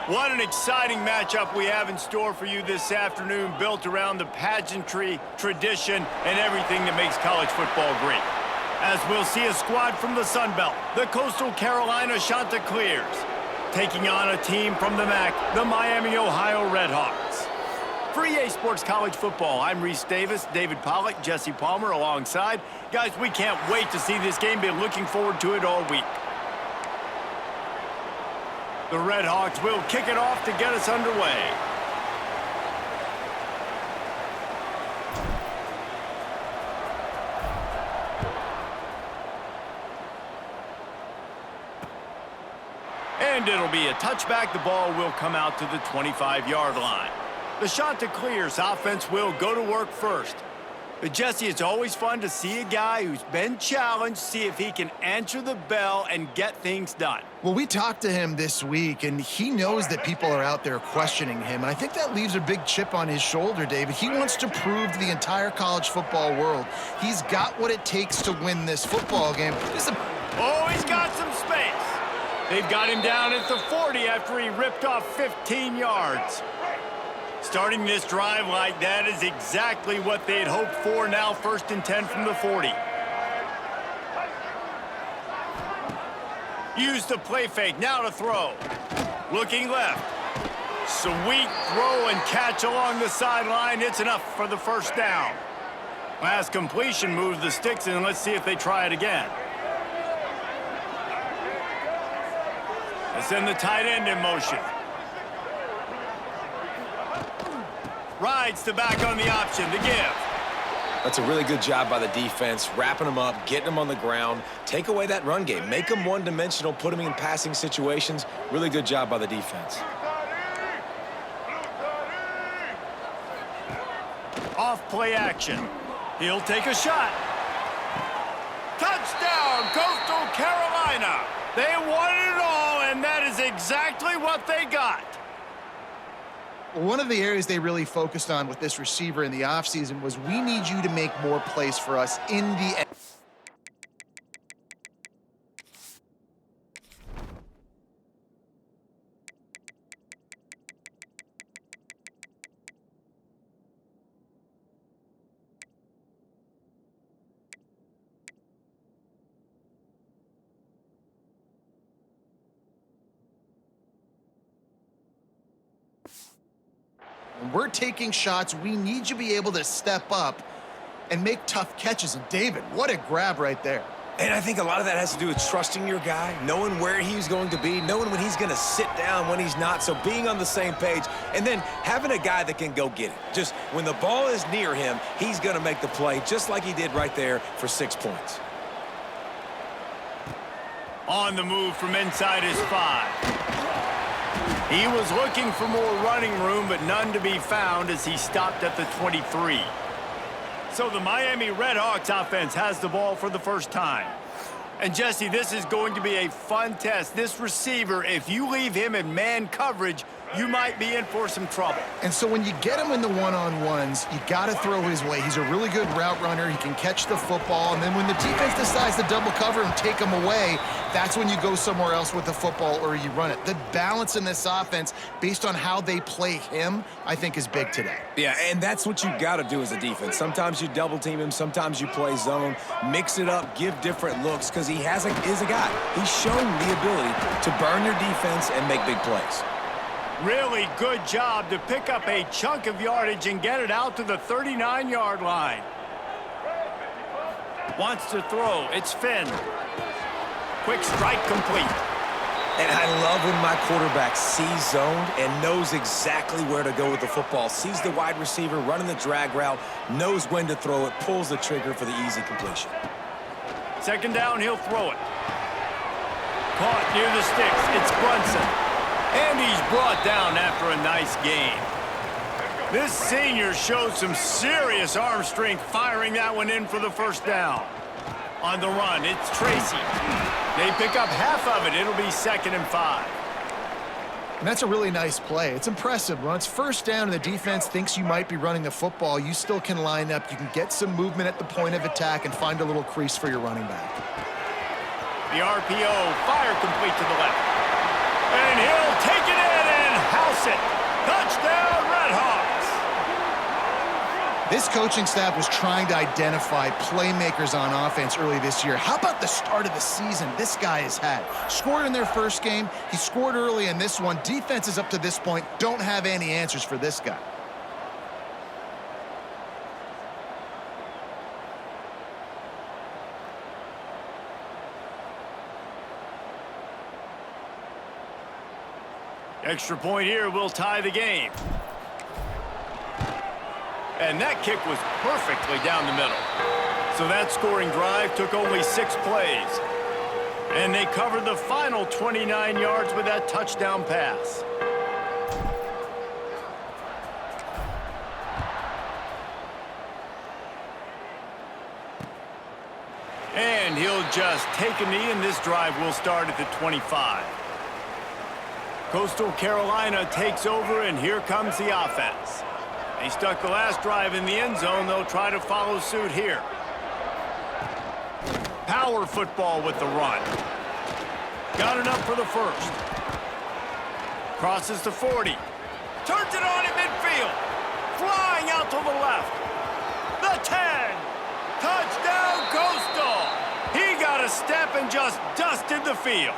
S1: What an exciting matchup we have in store for you this afternoon, built around the pageantry, tradition, and everything that makes college football great. As we'll see a squad from the Sun Belt, the Coastal Carolina Chanticleers, taking on a team from the MAC, the Miami, Ohio Red Hawks. For EA Sports College Football, I'm Reese Davis, David Pollack, Jesse Palmer alongside. Guys, we can't wait to see this game. Been looking forward to it all week. The Red Hawks will kick it off to get us underway. And it'll be a touchback. The ball will come out to the 25-yard line. The Chanticleers offense will go to work first. But, Jesse, it's always fun to see a guy who's been challenged, see if he can answer the bell and get things done.
S3: Well, we talked to him this week, and he knows that people are out there questioning him. And I think that leaves a big chip on his shoulder, David. He wants to prove to the entire college football world he's got what it takes to win this football game.
S1: Oh, he's got some space. They've got him down at the 40 after he ripped off 15 yards. Starting this drive like that is exactly what they had hoped for. Now 1st and 10 from the 40. Use the play fake, now to throw. Looking left. Sweet throw and catch along the sideline. It's enough for the first down. Last completion moves the sticks, and let's see if they try it again. They send the tight end in motion. Rides the back on the option to give.
S2: That's a really good job by the defense, wrapping them up, getting them on the ground. Take away that run game. Make them one-dimensional, put them in passing situations. Really good job by the defense.
S1: Off play action. He'll take a shot. Touchdown, Coastal Carolina. They wanted it all, and that is exactly what they got.
S3: One of the areas they really focused on with this receiver in the offseason was we need you to make more plays for us in the end. When we're taking shots, we need you to be able to step up and make tough catches. And David, what a grab right there.
S2: And I think a lot of that has to do with trusting your guy, knowing where he's going to be, knowing when he's going to sit down, when he's not. So being on the same page, and then having a guy that can go get it. Just when the ball is near him, he's going to make the play, just like he did right there for 6 points.
S1: On the move from inside his 5. He was looking for more running room, but none to be found as he stopped at the 23. So the Miami Red Hawks offense has the ball for the first time. And, Jesse, this is going to be a fun test. This receiver, if you leave him in man coverage, you might be in for some trouble.
S3: And so when you get him in the one-on-ones, you got to throw his way. He's a really good route runner. He can catch the football. And then when the defense decides to double cover and take him away, that's when you go somewhere else with the football or you run it. The balance in this offense, based on how they play him, I think is big today.
S2: Yeah, and that's what you got to do as a defense. Sometimes you double team him, sometimes you play zone, mix it up, give different looks, because he is a guy. He's shown the ability to burn your defense and make big plays.
S1: Really good job to pick up a chunk of yardage and get it out to the 39-yard line. Wants to throw. It's Finn. Quick strike complete.
S2: And I love when my quarterback sees zoned and knows exactly where to go with the football. Sees the wide receiver running the drag route, knows when to throw it, pulls the trigger for the easy completion.
S1: Second down, he'll throw it. Caught near the sticks. It's Brunson. And he's brought down after a nice gain. This senior showed some serious arm strength firing that one in for the first down. On the run, it's Tracy. They pick up half of it. It'll be 2nd and 5.
S3: And that's a really nice play. It's impressive. When it's first down and the defense thinks you might be running the football, you still can line up. You can get some movement at the point of attack and find a little crease for your running back.
S1: The RPO, fire complete to the left. And he'll take it in and house it. Touchdown, Redhawks!
S3: This coaching staff was trying to identify playmakers on offense early this year. How about the start of the season this guy has had? Scored in their first game. He scored early in this one. Defenses up to this point don't have any answers for this guy.
S1: Extra point here will tie the game. And that kick was perfectly down the middle. So that scoring drive took only 6 plays. And they covered the final 29 yards with that touchdown pass. And he'll just take a knee, and this drive will start at the 25. Coastal Carolina takes over, and here comes the offense. They stuck the last drive in the end zone. They'll try to follow suit here. Power football with the run. Got enough for the first. Crosses the 40. Turns it on in midfield. Flying out to the left. The 10. Touchdown, Coastal. He got a step and just dusted the field.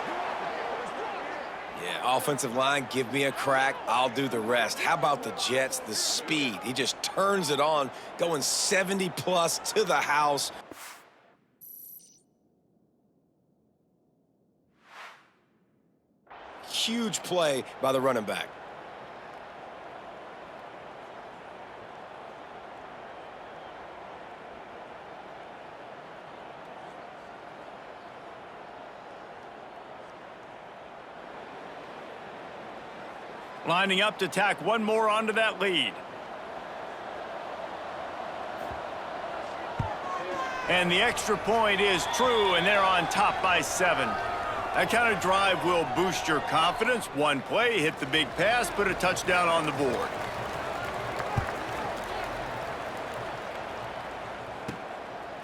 S2: Yeah, offensive line, give me a crack. I'll do the rest. How about the Jets? The speed. He just turns it on, going 70-plus to the house. Huge play by the running back.
S1: Lining up to tack one more onto that lead. And the extra point is true, and they're on top by 7. That kind of drive will boost your confidence. One play, hit the big pass, put a touchdown on the board.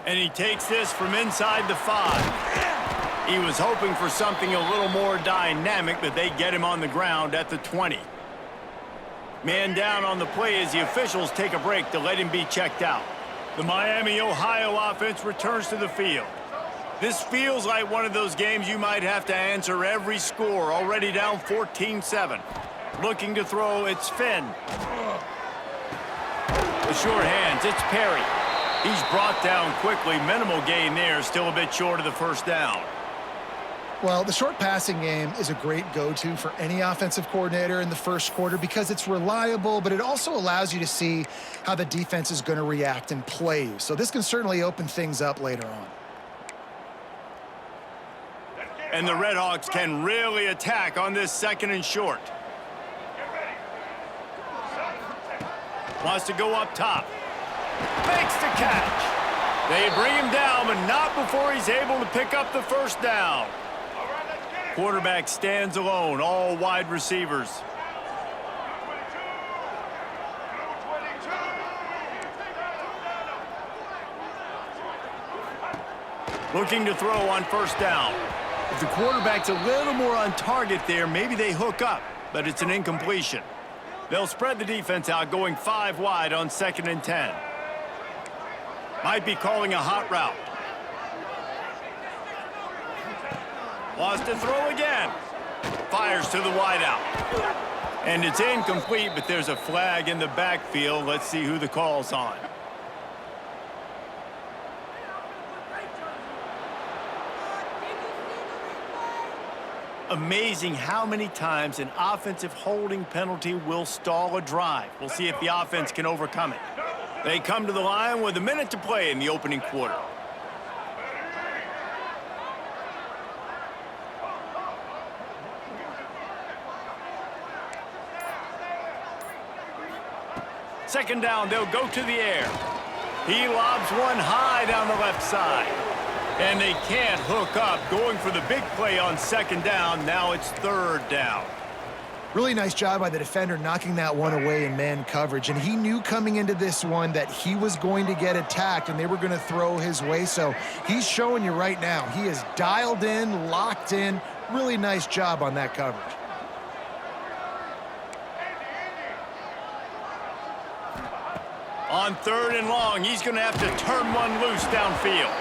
S1: And he takes this from inside the 5. He was hoping for something a little more dynamic, but they get him on the ground at the 20. Man down on the play as the officials take a break to let him be checked out. The Miami, Ohio offense returns to the field. This feels like one of those games you might have to answer every score. Already down 14-7. Looking to throw, it's Finn. The short hands, it's Perry. He's brought down quickly. Minimal gain there, still a bit short of the first down.
S3: Well, the short passing game is a great go-to for any offensive coordinator in the first quarter because it's reliable, but it also allows you to see how the defense is going to react and play you. So this can certainly open things up later on.
S1: And the Redhawks can really attack on this 2nd and short. Wants to go up top. Makes the catch. They bring him down, but not before he's able to pick up the first down. Quarterback stands alone, all wide receivers. Looking to throw on first down. If the quarterback's a little more on target there, maybe they hook up, but it's an incompletion. They'll spread the defense out, going 5 wide on 2nd and 10. Might be calling a hot route. Wants to throw again. Fires to the wideout. And it's incomplete, but there's a flag in the backfield. Let's see who the call's on. Amazing how many times an offensive holding penalty will stall a drive. We'll see if the offense can overcome it. They come to the line with a minute to play in the opening quarter. Second down, they'll go to the air. He lobs one high down the left side. And they can't hook up, going for the big play on 2nd down. Now it's 3rd down.
S3: Really nice job by the defender knocking that one away in man coverage. And he knew coming into this one that he was going to get attacked and they were going to throw his way. So he's showing you right now, he is dialed in, locked in. Really nice job on that coverage.
S1: On 3rd and long, he's going to have to turn one loose downfield.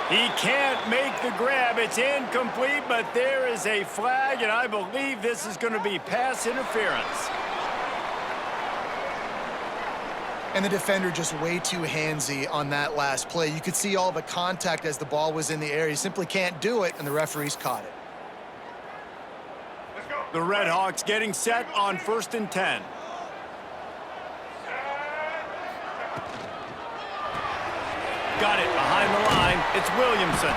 S1: He can't make the grab. It's incomplete, but there is a flag, and I believe this is going to be pass interference.
S3: And the defender just way too handsy on that last play. You could see all the contact as the ball was in the air. He simply can't do it, and the referees caught it.
S1: The Red Hawks getting set on 1st and 10. Got it behind the line. It's Williamson.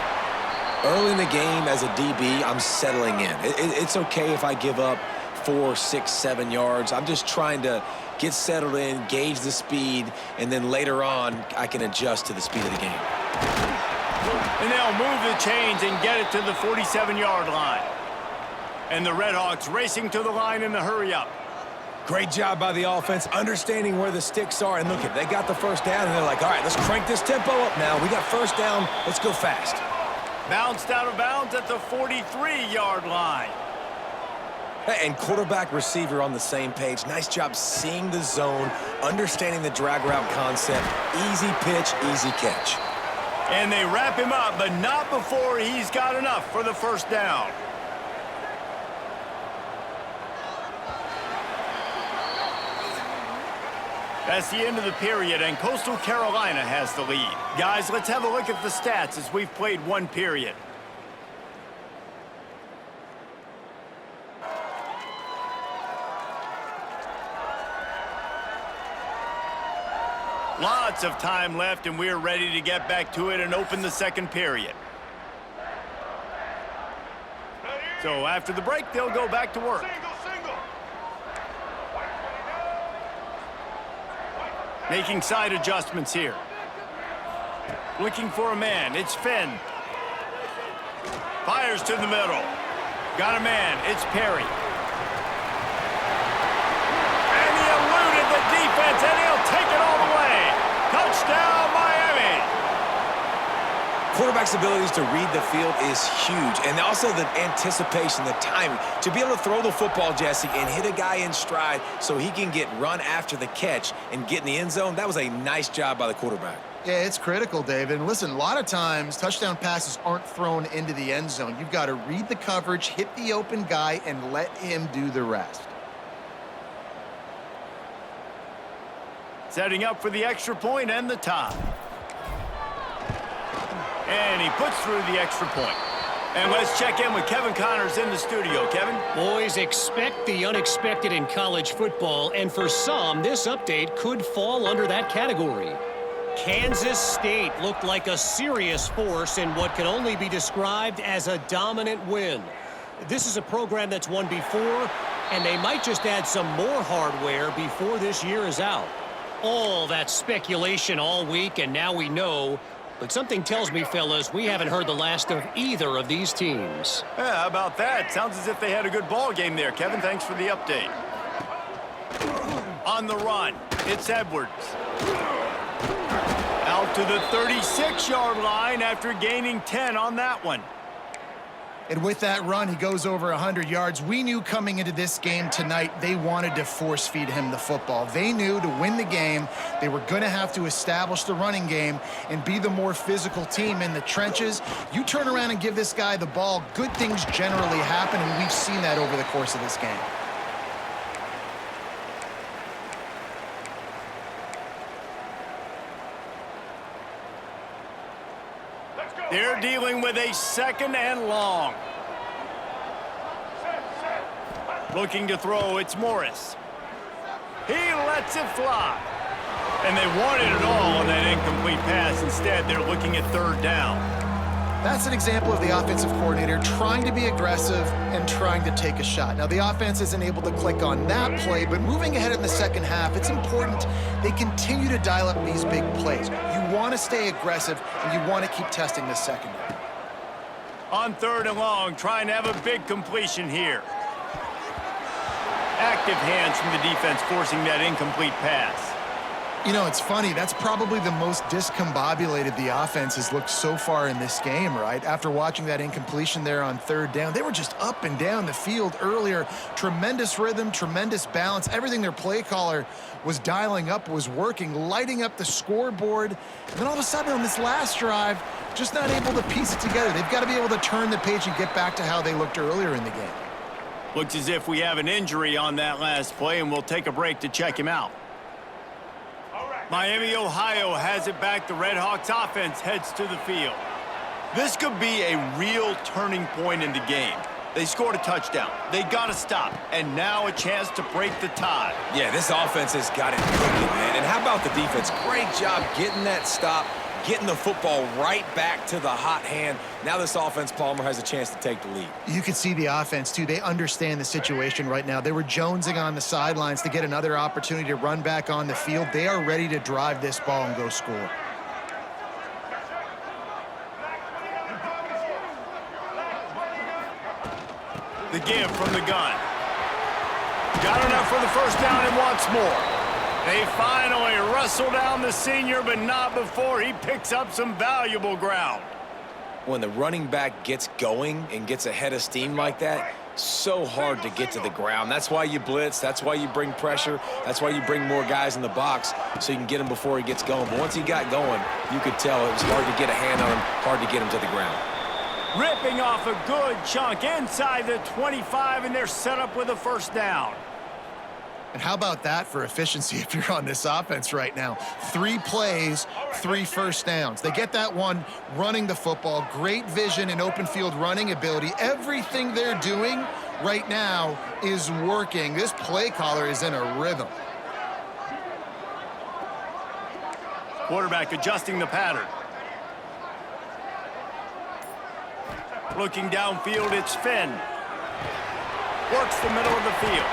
S2: Early in the game as a DB, I'm settling in. It's okay if I give up 4, 6, 7 yards. I'm just trying to get settled in, gauge the speed, and then later on, I can adjust to the speed of the game.
S1: And they'll move the chains and get it to the 47-yard line. And the Red Hawks racing to the line in the hurry-up.
S2: Great job by the offense, understanding where the sticks are. And look, they got the first down, and they're like, all right, let's crank this tempo up now. We got first down. Let's go fast.
S1: Bounced out of bounds at the 43-yard line.
S2: And quarterback receiver on the same page. Nice job seeing the zone, understanding the drag route concept. Easy pitch, easy catch.
S1: And they wrap him up, but not before he's got enough for the first down. That's the end of the period, and Coastal Carolina has the lead. Guys, let's have a look at the stats as we've played one period. Lots of time left, and we're ready to get back to it and open the second period. So after the break, they'll go back to work. Making side adjustments here. Looking for a man. It's Finn. Fires to the middle. Got a man. It's Perry. And he eluded the defense, and he'll take it all the way. Touchdown, Miami.
S2: Quarterback's abilities to read the field is huge, and also the anticipation, the timing. To be able to throw the football, Jesse, and hit a guy in stride so he can get run after the catch and get in the end zone, that was a nice job by the quarterback.
S3: Yeah, it's critical, David. And listen, a lot of times touchdown passes aren't thrown into the end zone. You've got to read the coverage, hit the open guy, and let him do the rest.
S1: Setting up for the extra point and the tie. And he puts through the extra point. And let's check in with Kevin Connors in the studio. Kevin?
S4: Boys, expect the unexpected in college football, and for some, this update could fall under that category. Kansas State looked like a serious force in what can only be described as a dominant win. This is a program that's won before, and they might just add some more hardware before this year is out. All that speculation all week, and now we know. But something tells me, fellas, we haven't heard the last of either of these teams.
S1: Yeah, how about that? Sounds as if they had a good ball game there. Kevin, thanks for the update. On the run, it's Edwards. Out to the 36-yard line after gaining 10 on that one.
S3: And with that run, he goes over 100 yards. We knew coming into this game tonight, they wanted to force feed him the football. They knew to win the game, they were going to have to establish the running game and be the more physical team in the trenches. You turn around and give this guy the ball, good things generally happen, and we've seen that over the course of this game.
S1: They're dealing with a 2nd and long. Looking to throw, it's Morris. He lets it fly. And they wanted it all on that incomplete pass. Instead, they're looking at 3rd down.
S3: That's an example of the offensive coordinator trying to be aggressive and trying to take a shot. Now, the offense isn't able to click on that play, but moving ahead in the second half, it's important they continue to dial up these big plays. You want to stay aggressive, and you want to keep testing this secondary.
S1: On 3rd and long, trying to have a big completion here. Active hands from the defense forcing that incomplete pass.
S3: You know, it's funny. That's probably the most discombobulated the offense has looked so far in this game, right? After watching that incompletion there on third down, they were just up and down the field earlier. Tremendous rhythm, tremendous balance. Everything their play caller was dialing up was working, lighting up the scoreboard. And then all of a sudden on this last drive, just not able to piece it together. They've got to be able to turn the page and get back to how they looked earlier in the game.
S1: Looks as if we have an injury on that last play, and we'll take a break to check him out. Miami, Ohio has it back. The Red Hawks offense heads to the field. This could be a real turning point in the game. They scored a touchdown. They got to stop. And now a chance to break the tie.
S2: Yeah, this offense has got it cooking, man. And how about the defense? Great job getting that stop, getting the football right back to the hot hand. Now this offense, Palmer, has a chance to take the lead.
S3: You can see the offense, too. They understand the situation right now. They were jonesing on the sidelines to get another opportunity to run back on the field. They are ready to drive this ball and go score.
S1: The give from the gun. Got enough for the first down and wants more. They finally wrestle down the senior, but not before he picks up some valuable ground.
S2: When the running back gets going and gets ahead of steam like that, so hard to get to the ground. That's why you blitz. That's why you bring pressure. That's why you bring more guys in the box so you can get him before he gets going. But once he got going, you could tell it was hard to get a hand on him, hard to get him to the ground.
S1: Ripping off a good chunk inside the 25, and they're set up with a first down.
S3: And how about that for efficiency if you're on this offense right now? 3 plays, 3 first downs. They get that one running the football, great vision and open field running ability. Everything they're doing right now is working. This play caller is in a rhythm.
S1: Quarterback adjusting the pattern. Looking downfield, it's Finn. Works the middle of the field.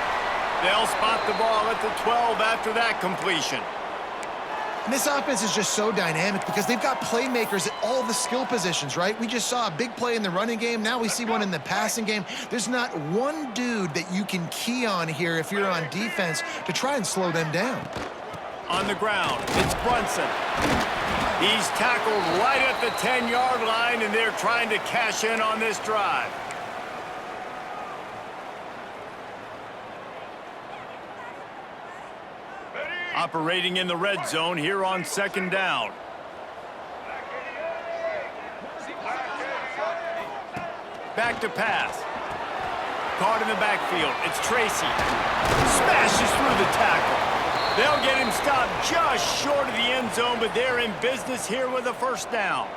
S1: They'll spot the ball at the 12 after that completion.
S3: And this offense is just so dynamic because they've got playmakers at all the skill positions, right? We just saw a big play in the running game. Now we see one in the passing game. There's not one dude that you can key on here if you're on defense to try and slow them down.
S1: On the ground, it's Brunson. He's tackled right at the 10-yard line, and they're trying to cash in on this drive. Operating in the red zone here on second down. Back to pass. Caught in the backfield. It's Tracy. Smashes through the tackle. They'll get him stopped just short of the end zone, but they're in business here with a first down.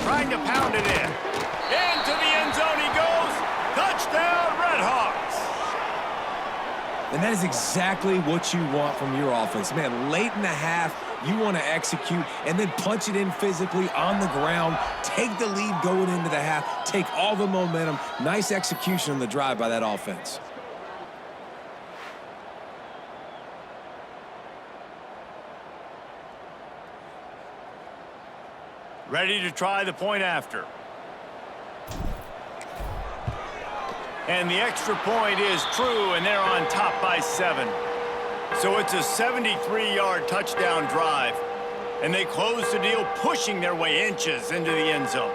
S1: Trying to pound it in. Into the end zone he goes. Touchdown, Red Hawks.
S2: And that is exactly what you want from your offense. Man, late in the half, you want to execute and then punch it in physically on the ground, take the lead going into the half, take all the momentum. Nice execution on the drive by that offense.
S1: Ready to try the point after. And the extra point is true, and they're on top by 7. So it's a 73-yard touchdown drive. And they close the deal, pushing their way inches into the end zone.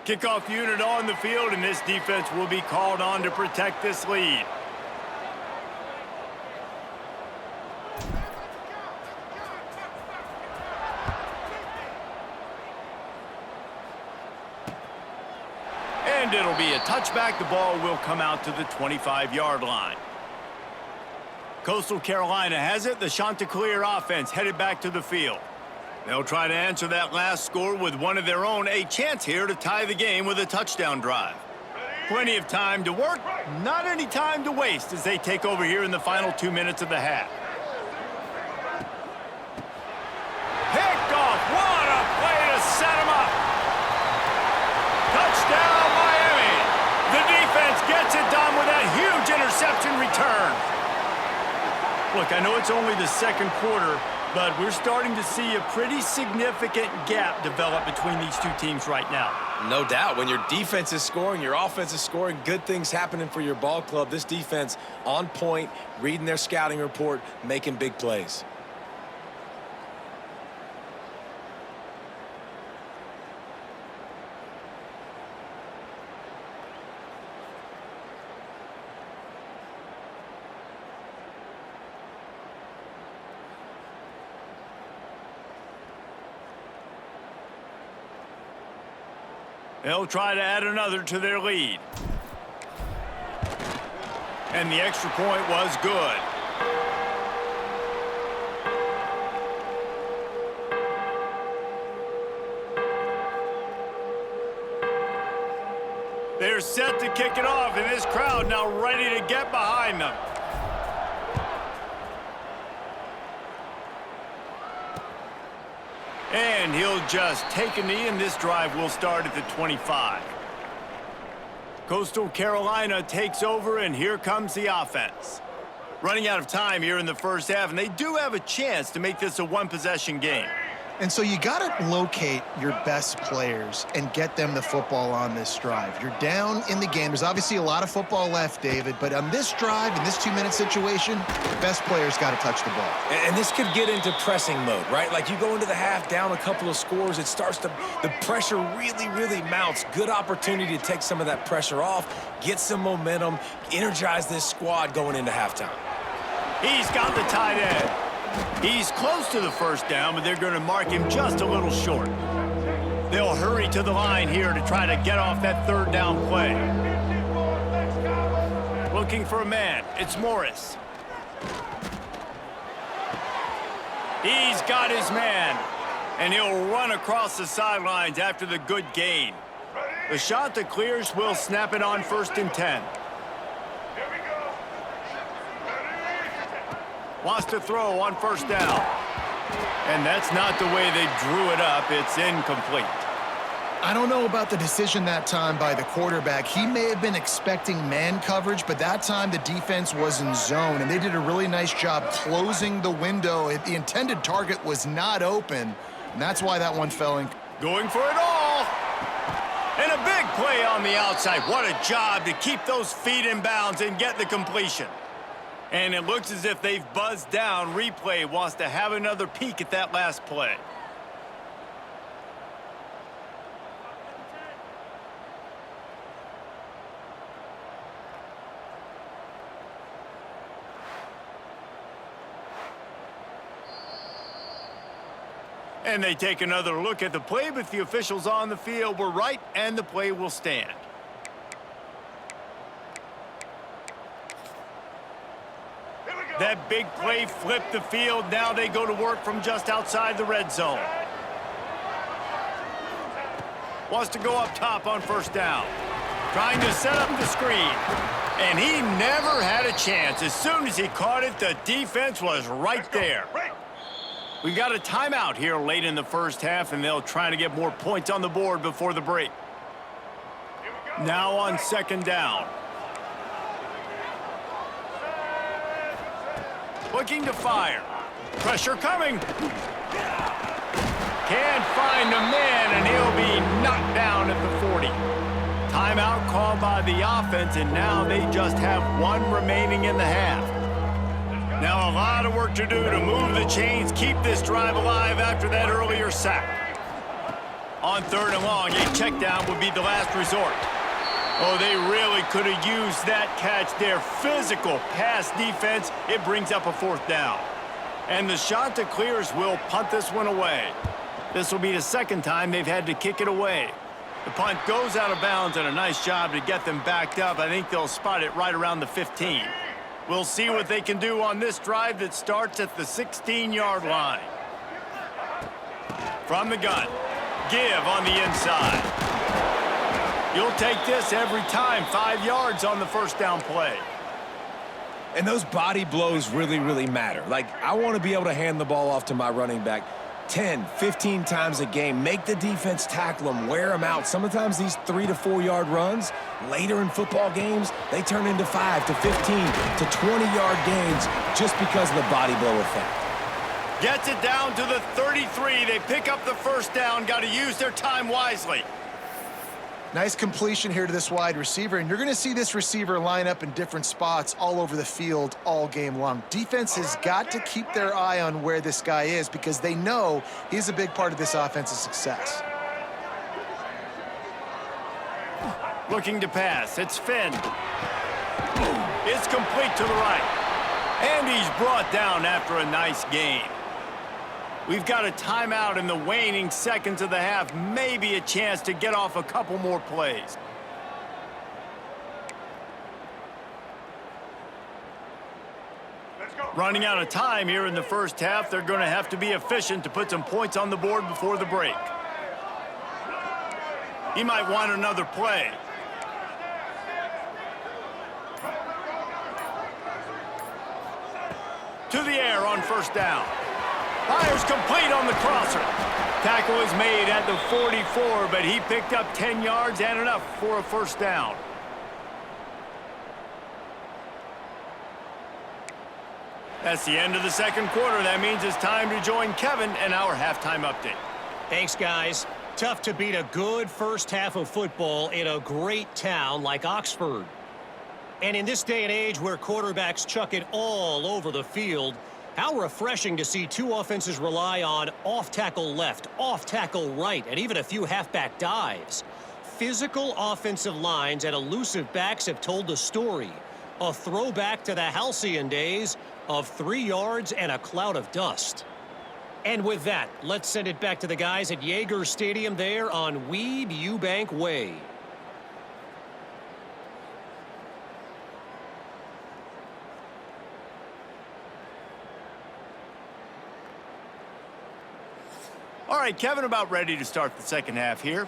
S1: Kickoff unit on the field, and this defense will be called on to protect this lead. And it'll be a touchback. The ball will come out to the 25-yard line. Coastal Carolina has it. The Chanticleer offense headed back to the field. They'll try to answer that last score with one of their own. A chance here to tie the game with a touchdown drive. Plenty of time to work, not any time to waste as they take over here in the final 2 minutes of the half. Look, I know it's only the second quarter, but we're starting to see a pretty significant gap develop between these two teams right now.
S2: No doubt. When your defense is scoring, your offense is scoring, good things happening for your ball club. This defense on point, reading their scouting report, making big plays.
S1: They'll try to add another to their lead. And the extra point was good. They're set to kick it off, and this crowd now ready to get behind them. And he'll just take a knee, and this drive will start at the 25. Coastal Carolina takes over, and here comes the offense. Running out of time here in the first half, and they do have a chance to make this a one-possession game.
S3: And so you got to locate your best players and get them the football on this drive. You're down in the game. There's obviously a lot of football left, David, but on this drive, in this 2-minute situation, the best players got to touch the ball.
S2: And this could get into pressing mode, right? Like you go into the half down a couple of scores, the pressure really mounts. Good opportunity to take some of that pressure off, get some momentum, energize this squad going into halftime.
S1: He's got the tight end. He's close to the first down, but they're going to mark him just a little short. They'll hurry to the line here to try to get off that third down play. Looking for a man. It's Morris. He's got his man, and he'll run across the sidelines after the good gain. The shot that clears will snap it on 1st and 10. Wants to throw on 1st down. And that's not the way they drew it up. It's incomplete.
S3: I don't know about the decision that time by the quarterback. He may have been expecting man coverage, but that time the defense was in zone, and they did a really nice job closing the window. The intended target was not open, and that's why that one fell in.
S1: Going for it all. And a big play on the outside. What a job to keep those feet in bounds and get the completion. And it looks as if they've buzzed down. Replay wants to have another peek at that last play. And they take another look at the play, but the officials on the field were right, and the play will stand. That big play flipped the field. Now they go to work from just outside the red zone. Wants to go up top on 1st down. Trying to set up the screen. And he never had a chance. As soon as he caught it, the defense was right there. We've got a timeout here late in the first half, and they'll try to get more points on the board before the break. Now on 2nd down. Looking to fire. Pressure coming. Can't find a man, and he'll be knocked down at the 40. Timeout called by the offense, and now they just have one remaining in the half. Now a lot of work to do to move the chains, keep this drive alive after that earlier sack. On 3rd and long, a check down would be the last resort. Oh, they really could have used that catch. Their physical pass defense, it brings up a 4th down. And the shot that clears will punt this one away. This will be the 2nd time they've had to kick it away. The punt goes out of bounds, and a nice job to get them backed up. I think they'll spot it right around the 15. We'll see what they can do on this drive that starts at the 16-yard line. From the gun, give on the inside. You'll take this every time. 5 yards on the 1st down play.
S2: And those body blows really matter. Like, I want to be able to hand the ball off to my running back. 10, 15 times a game. Make the defense tackle them, wear them out. Sometimes these 3 to 4 yard runs, later in football games, they turn into 5 to 15 to 20-yard gains just because of the body blow effect.
S1: Gets it down to the 33. They pick up the first down. Got to use their time wisely.
S3: Nice completion here to this wide receiver, and you're going to see this receiver line up in different spots all over the field all game long. Defense has got to keep their eye on where this guy is because they know he's a big part of this offense's success.
S1: Looking to pass. It's Finn. It's complete to the right. And he's brought down after a nice gain. We've got a timeout in the waning seconds of the half. Maybe a chance to get off a couple more plays.
S5: Let's go.
S1: Running out of time here in the first half. They're going to have to be efficient to put some points on the board before the break. He might want another play. To the air on first down. Fires complete on the crosser. Tackle is made at the 44, but he picked up 10 yards and enough for a first down. That's the end of the second quarter. That means it's time to join Kevin and our halftime update.
S4: Thanks, guys. Tough to beat a good first half of football in a great town like Oxford. And in this day and age where quarterbacks chuck it all over the field, how refreshing to see two offenses rely on off-tackle left, off-tackle right, and even a few halfback dives. Physical offensive lines and elusive backs have told the story. A throwback to the halcyon days of 3 yards and a cloud of dust. And with that, let's send it back to the guys at Yager Stadium there on Weed Eubank Way.
S1: All right, Kevin, about ready to start the second half here.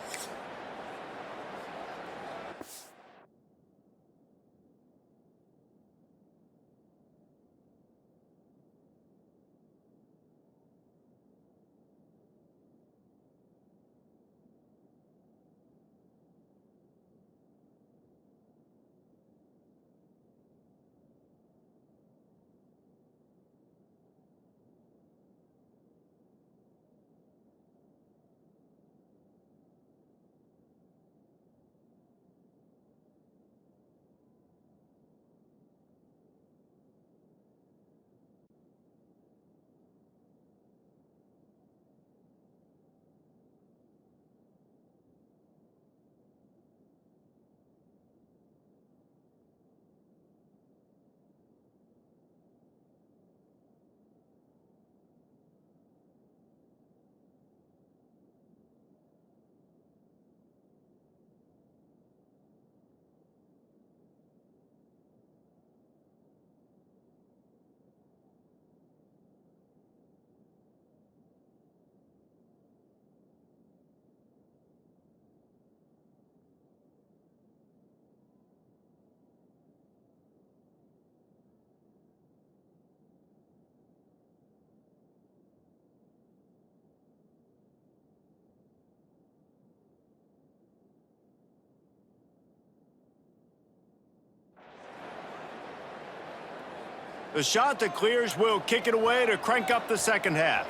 S1: The shot that clears will kick it away to crank up the second half.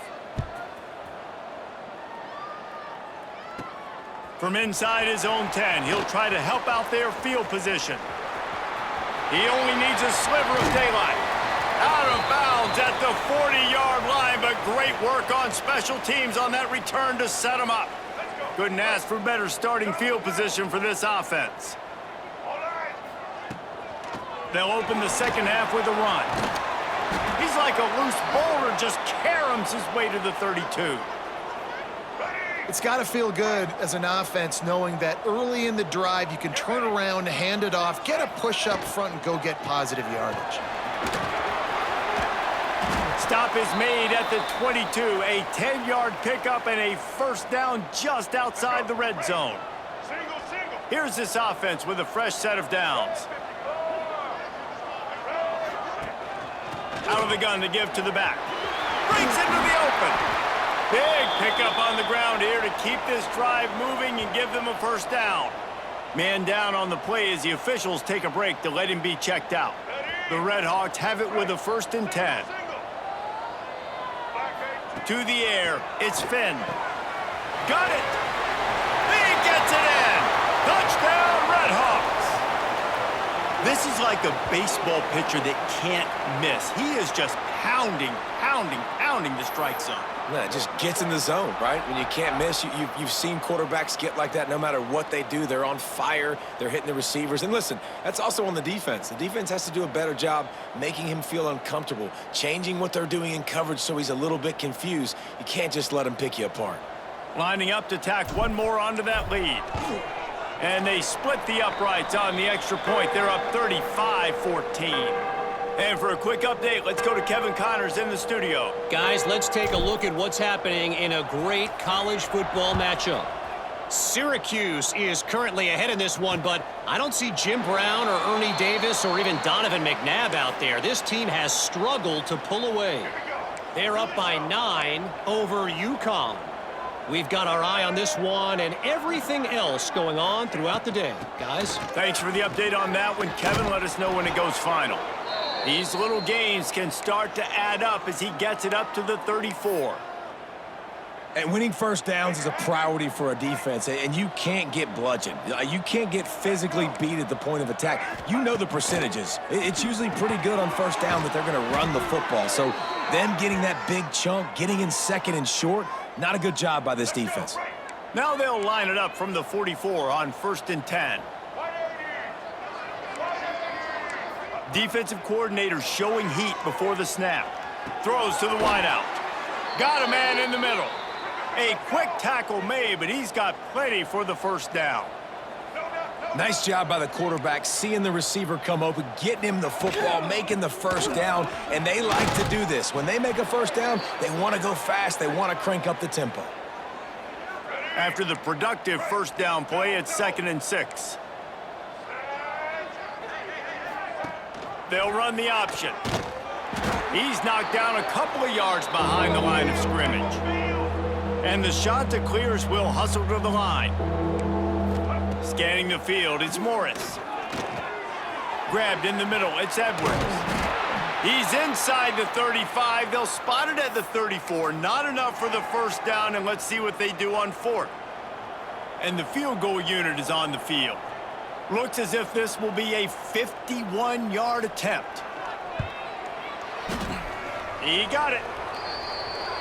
S1: From inside his own 10, he'll try to help out their field position. He only needs a sliver of daylight. Out of bounds at the 40-yard line, but great work on special teams on that return to set him up. Couldn't ask for better starting field position for this offense. They'll open the second half with a run. He's like a loose boulder, just caroms his way to the 32.
S3: It's got to feel good as an offense knowing that early in the drive you can turn around, hand it off, get a push up front, and go get positive yardage.
S1: Stop is made at the 22. A 10-yard pickup and a first down just outside the red zone. Here's this offense with a fresh set of downs. Out of the gun to give to the back. Breaks into the open. Big pickup on the ground here to keep this drive moving and give them a first down. Man down on the play as the officials take a break to let him be checked out. The Red Hawks have it with a 1st and 10. To the air, it's Finn. Got it! He gets it in! Touchdown, Red Hawks! This is like a baseball pitcher that can't miss. He is just pounding the strike zone.
S2: Yeah, it just gets in the zone, right? When you can't miss, you've seen quarterbacks get like that no matter what they do. They're on fire. They're hitting the receivers. And listen, that's also on the defense. The defense has to do a better job making him feel uncomfortable, changing what they're doing in coverage so he's a little bit confused. You can't just let him pick you apart.
S1: Lining up to tack one more onto that lead. And they split the uprights on the extra point. They're up 35-14. And for a quick update, let's go to Kevin Connors in the studio.
S4: Guys, let's take a look at what's happening in a great college football matchup. Syracuse is currently ahead in this one, but I don't see Jim Brown or Ernie Davis or even Donovan McNabb out there. This team has struggled to pull away. They're up by 9 over UConn. We've got our eye on this one and everything else going on throughout the day. Guys?
S1: Thanks for the update on that one, Kevin. Let us know when it goes final. These little gains can start to add up as he gets it up to the 34.
S2: And winning first downs is a priority for a defense, and you can't get bludgeoned. You can't get physically beat at the point of attack. You know the percentages. It's usually pretty good on first down that they're going to run the football. So them getting that big chunk, getting in second and short, not a good job by this defense.
S1: Now they'll line it up from the 44 on 1st and 10. Defensive coordinator showing heat before the snap. Throws to the wideout. Got a man in the middle. A quick tackle made, but he's got plenty for the first down.
S2: Nice job by the quarterback, seeing the receiver come open, getting him the football, making the first down, and they like to do this. When they make a first down, they want to go fast. They want to crank up the tempo.
S1: After the productive first down play, it's 2nd and 6. They'll run the option. He's knocked down a couple of yards behind the line of scrimmage. And the shot to clears will hustle to the line. Scanning the field, it's Morris. Grabbed in the middle, it's Edwards. He's inside the 35. They'll spot it at the 34. Not enough for the first down, and let's see what they do on 4th. And the field goal unit is on the field. Looks as if this will be a 51-yard attempt. He got it.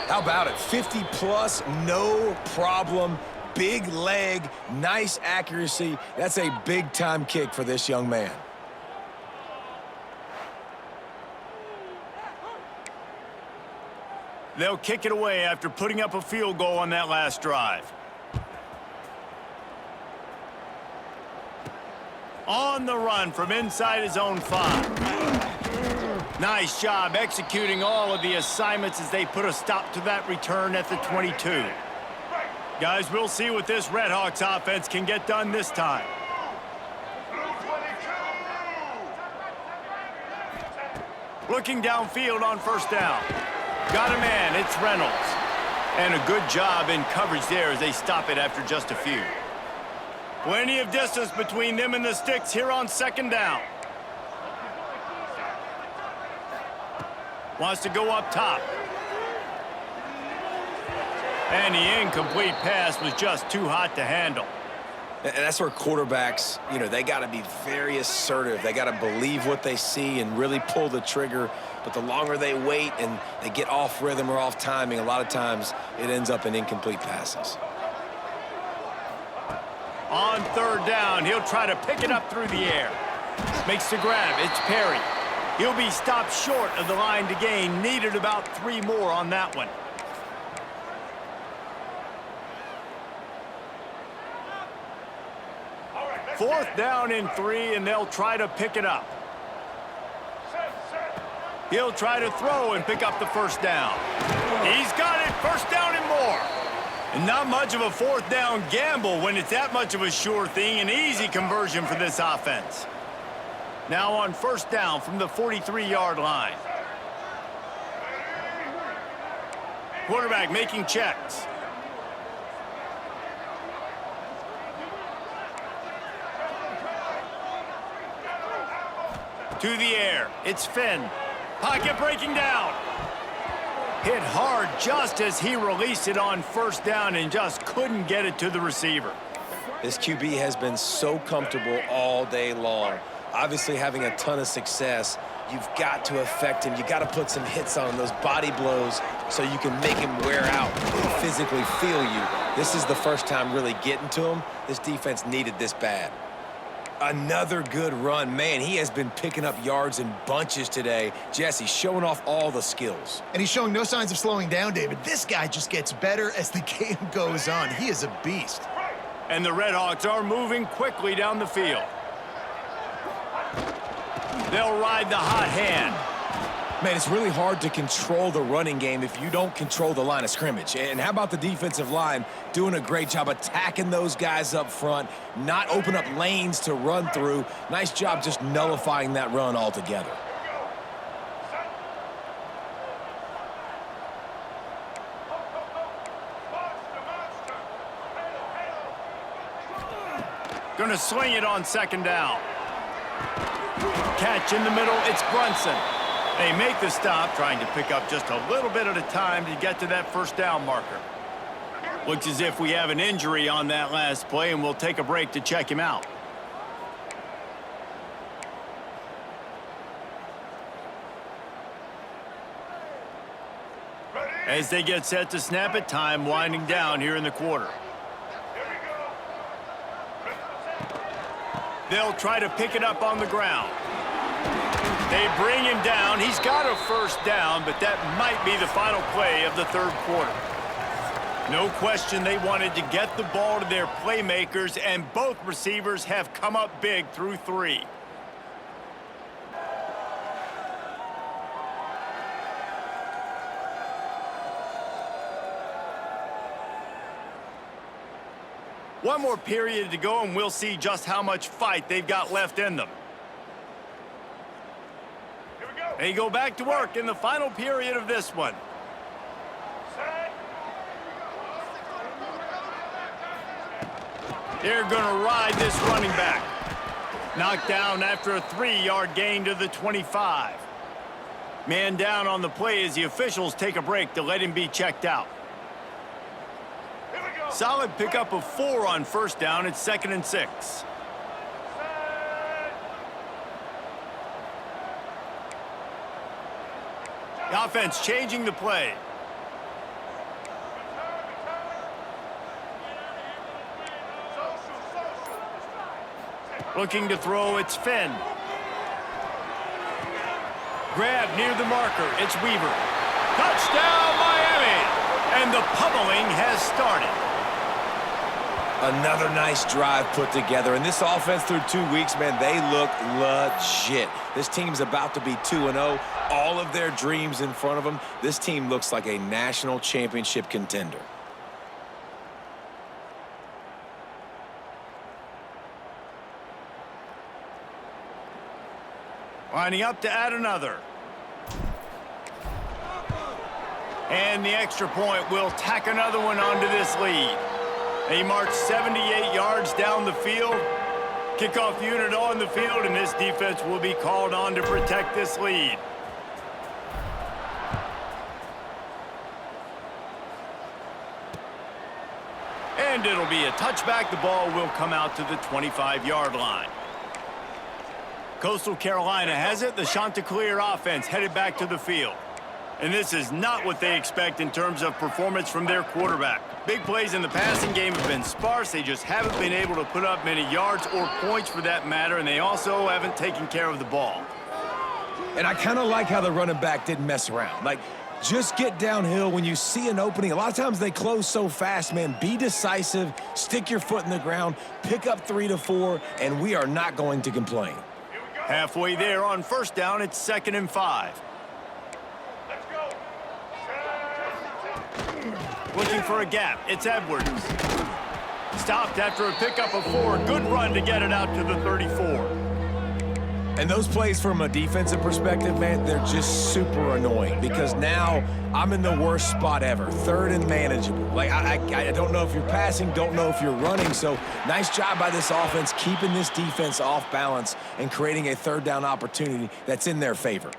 S2: How about it? 50-plus, no problem. Big leg, nice accuracy. That's a big-time kick for this young man.
S1: They'll kick it away after putting up a field goal on that last drive. On the run from inside his own 5. Nice job executing all of the assignments as they put a stop to that return at the 22. Guys, we'll see what this Red Hawks offense can get done this time. Looking downfield on first down. Got a man, it's Reynolds. And a good job in coverage there as they stop it after just a few. Plenty of distance between them and the sticks here on 2nd down. Wants to go up top. And the incomplete pass was just too hot to handle.
S2: And that's where quarterbacks, they got to be very assertive. They got to believe what they see and really pull the trigger. But the longer they wait and they get off rhythm or off timing, a lot of times it ends up in incomplete passes.
S1: On 3rd down, he'll try to pick it up through the air. Makes the grab, it's Perry. He'll be stopped short of the line to gain. Needed about 3 more on that one. Fourth down and 3, and they'll try to pick it up. He'll try to throw and pick up the first down. He's got it, first down and more. And not much of a 4th down gamble when it's that much of a sure thing. An easy conversion for this offense. Now on first down from the 43-yard line. Quarterback making checks. To the air. It's Finn. Pocket breaking down. Hit hard just as he released it on first down and just couldn't get it to the receiver.
S2: This QB has been so comfortable all day long. Obviously having a ton of success. You've got to affect him. You got to put some hits on him, those body blows, so you can make him wear out and physically feel you. This is the first time really getting to him. This defense needed this bad. Another good run. Man, he has been picking up yards in bunches today. Jesse showing off all the skills.
S3: And he's showing no signs of slowing down, David. This guy just gets better as the game goes on. He is a beast.
S1: And the Redhawks are moving quickly down the field. They'll ride the hot hand.
S2: Man, it's really hard to control the running game if you don't control the line of scrimmage. And how about the defensive line doing a great job attacking those guys up front, not open up lanes to run through. Nice job just nullifying that run altogether.
S1: Gonna swing it on second down. Catch in the middle, it's Brunson. They make the stop, trying to pick up just a little bit at a time to get to that first down marker. Looks as if we have an injury on that last play, and we'll take a break to check him out. As they get set to snap it, time winding down here in the quarter. They'll try to pick it up on the ground. They bring him down. He's got a first down, but that might be the final play of the third quarter. No question they wanted to get the ball to their playmakers, and both receivers have come up big through three. One more period to go, and we'll see just how much fight they've got left in them.
S5: Here we go.
S1: They go back to work in the final period of this one. They're going to ride this running back. Knocked down after a 3-yard gain to the 25. Man down on the play as the officials take a break to let him be checked out. Solid pickup of 4 on first down. It's 2nd and 6. The offense changing the play. Looking to throw, it's Finn. Grab near the marker, it's Weaver. Touchdown, Miami! And the pummeling has started.
S2: Another nice drive put together. And this offense through 2 weeks, man, they look legit. This team's about to be 2-0. All of their dreams in front of them. This team looks like a national championship contender.
S1: Lining up to add another. And the extra point will tack another one onto this lead. They march 78 yards down the field. Kickoff unit on the field, and this defense will be called on to protect this lead. And it'll be a touchback. The ball will come out to the 25-yard line. Coastal Carolina has it. The Chanticleer offense headed back to the field. And this is not what they expect in terms of performance from their quarterback. Big plays in the passing game have been sparse. They just haven't been able to put up many yards or points for that matter, and they also haven't taken care of the ball.
S2: And I kind of like how the running back didn't mess around. Like, just get downhill when you see an opening. A lot of times they close so fast, man. Be decisive, stick your foot in the ground, pick up 3 to 4, and we are not going to complain.
S1: Halfway there on first down, it's 2nd and 5.
S5: Let's go.
S1: Looking for a gap, it's Edwards. Stopped after a pickup of 4. Good run to get it out to the 34.
S2: And those plays from a defensive perspective, man, they're just super annoying because now I'm in the worst spot ever, third and manageable. Like, I don't know if you're passing, don't know if you're running, so nice job by this offense keeping this defense off balance and creating a third down opportunity that's in their favor.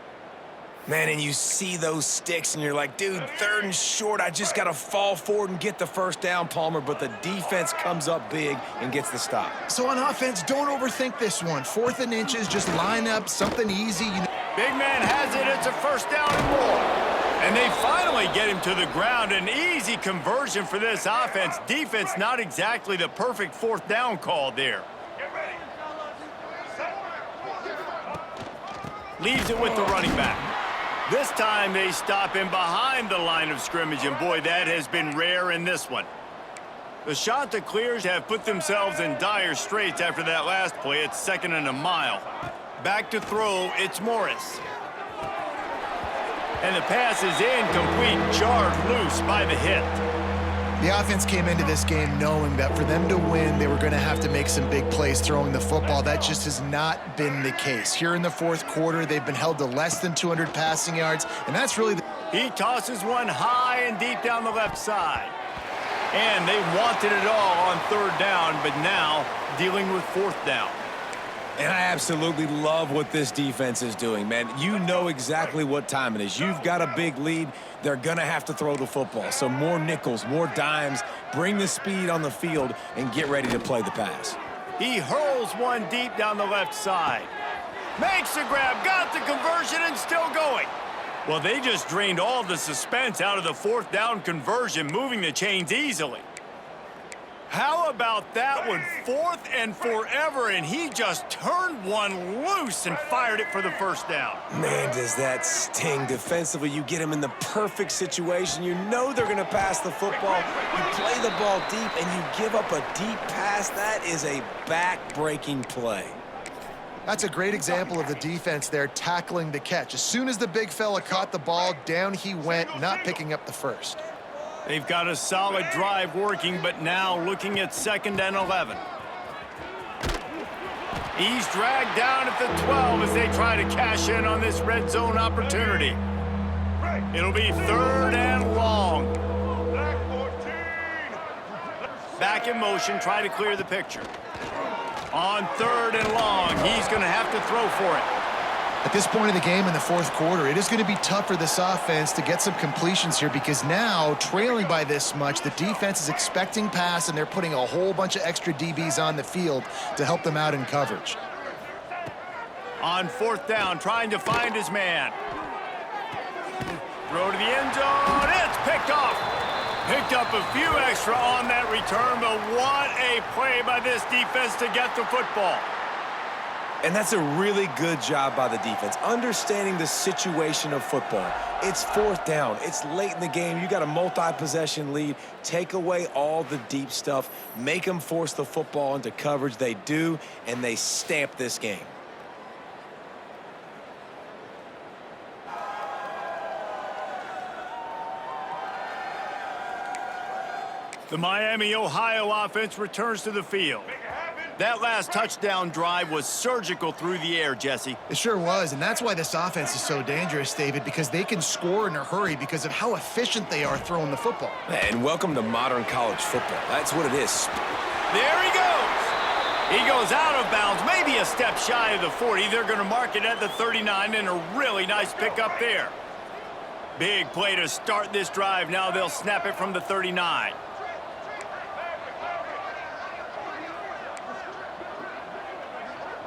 S2: Man, and you see those sticks, and you're like, dude, third and short, I just got to fall forward and get the first down, Palmer, but the defense comes up big and gets the stop.
S3: So on offense, don't overthink this one. 4th and inches, just line up something easy.
S1: Big man has it. It's a first down and more. And they finally get him to the ground. An easy conversion for this offense. Defense, not exactly the perfect 4th down call there. Leaves it with the running back. This time they stop him behind the line of scrimmage, and boy, that has been rare in this one. The Chanticleers have put themselves in dire straits after that last play. It's 2nd and a mile. Back to throw, it's Morris. And the pass is incomplete, jarred loose by the hit.
S3: The offense came into this game knowing that for them to win, they were going to have to make some big plays throwing the football. That just has not been the case. Here in the 4th quarter, they've been held to less than 200 passing yards, and that's really
S1: He tosses one high and deep down the left side. And they wanted it all on 3rd down, but now dealing with 4th down.
S2: And I absolutely love what this defense is doing, man. You know exactly what time it is. You've got a big lead. They're going to have to throw the football. So more nickels, more dimes, bring the speed on the field, and get ready to play the pass.
S1: He hurls one deep down the left side. Makes the grab, got the conversion, and still going. Well, they just drained all the suspense out of the 4th down conversion, moving the chains easily. How about that one? 4th and forever, and he just turned one loose and fired it for the first down.
S2: Man, does that sting defensively. You get him in the perfect situation. You know they're going to pass the football. You play the ball deep, and you give up a deep pass. That is a back-breaking play.
S3: That's a great example of the defense there tackling the catch. As soon as the big fella caught the ball, down he went, not picking up the first.
S1: They've got a solid drive working, but now looking at 2nd and 11. He's dragged down at the 12 as they try to cash in on this red zone opportunity. It'll be 3rd and long. Back in motion, try to clear the picture. On 3rd and long, he's going to have to throw for it.
S3: At this point of the game in the 4th quarter, it is going to be tough for this offense to get some completions here because now, trailing by this much, the defense is expecting pass, and they're putting a whole bunch of extra DBs on the field to help them out in coverage.
S1: On 4th down, trying to find his man. Throw to the end zone. It's picked off. Picked up a few extra on that return, but what a play by this defense to get the football.
S2: And that's a really good job by the defense, understanding the situation of football. It's 4th down. It's late in the game. You got a multi-possession lead. Take away all the deep stuff. Make them force the football into coverage. They do, and they stamp this game.
S1: The Miami, Ohio offense returns to the field. That last touchdown drive was surgical through the air, Jesse.
S3: It sure was, and that's why this offense is so dangerous, David, because they can score in a hurry because of how efficient they are throwing the football.
S2: And welcome to modern college football. That's what it is.
S1: There he goes. He goes out of bounds, maybe a step shy of the 40. They're going to mark it at the 39, and a really nice pickup there. Big play to start this drive. Now they'll snap it from the 39.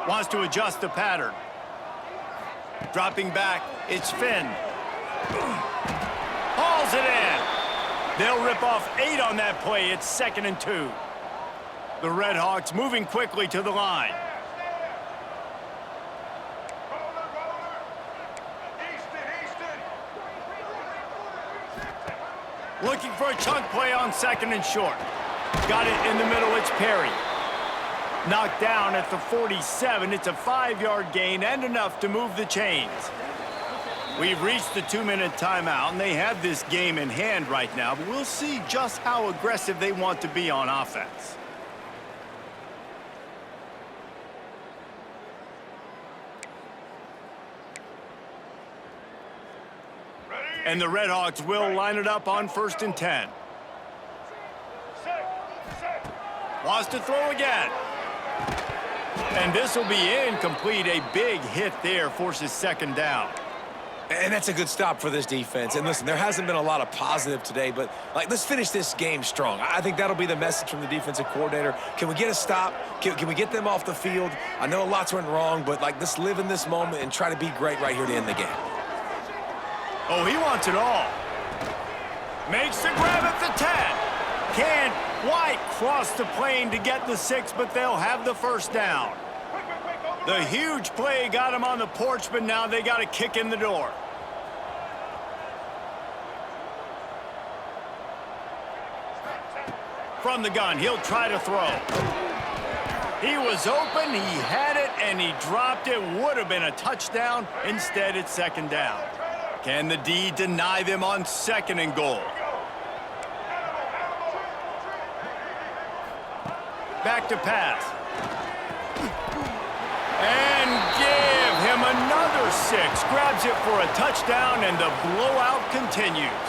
S1: Wants to adjust the pattern. Dropping back, it's Finn. Hauls it in. They'll rip off 8 on that play. It's 2nd and 2. The Red Hawks moving quickly to the line. Looking for a chunk play on 2nd and short. Got it in the middle, it's Perry. Knocked down at the 47. It's a 5-yard gain and enough to move the chains. We've reached the 2-minute timeout, and they have this game in hand right now, but we'll see just how aggressive they want to be on offense. And the Red Hawks will line it up on 1st and 10. Wants to throw again. And this will be incomplete. A big hit there forces 2nd down.
S2: And that's a good stop for this defense. And listen, there hasn't been a lot of positive today, but let's finish this game strong. I think that'll be the message from the defensive coordinator. Can we get a stop? Can we get them off the field? I know lots went wrong, but let's live in this moment and try to be great right here to end the game.
S1: Oh, he wants it all. Makes the grab at the 10. Can't quite cross the plane to get the 6, but they'll have the 1st down. The huge play got him on the porch, but now they got a kick in the door. From the gun, he'll try to throw. He was open, he had it, and he dropped it. Would have been a touchdown. Instead, it's 2nd down. Can the D deny them on 2nd and goal? Back to pass. And give him another 6. Grabs it for a touchdown, and the blowout continues.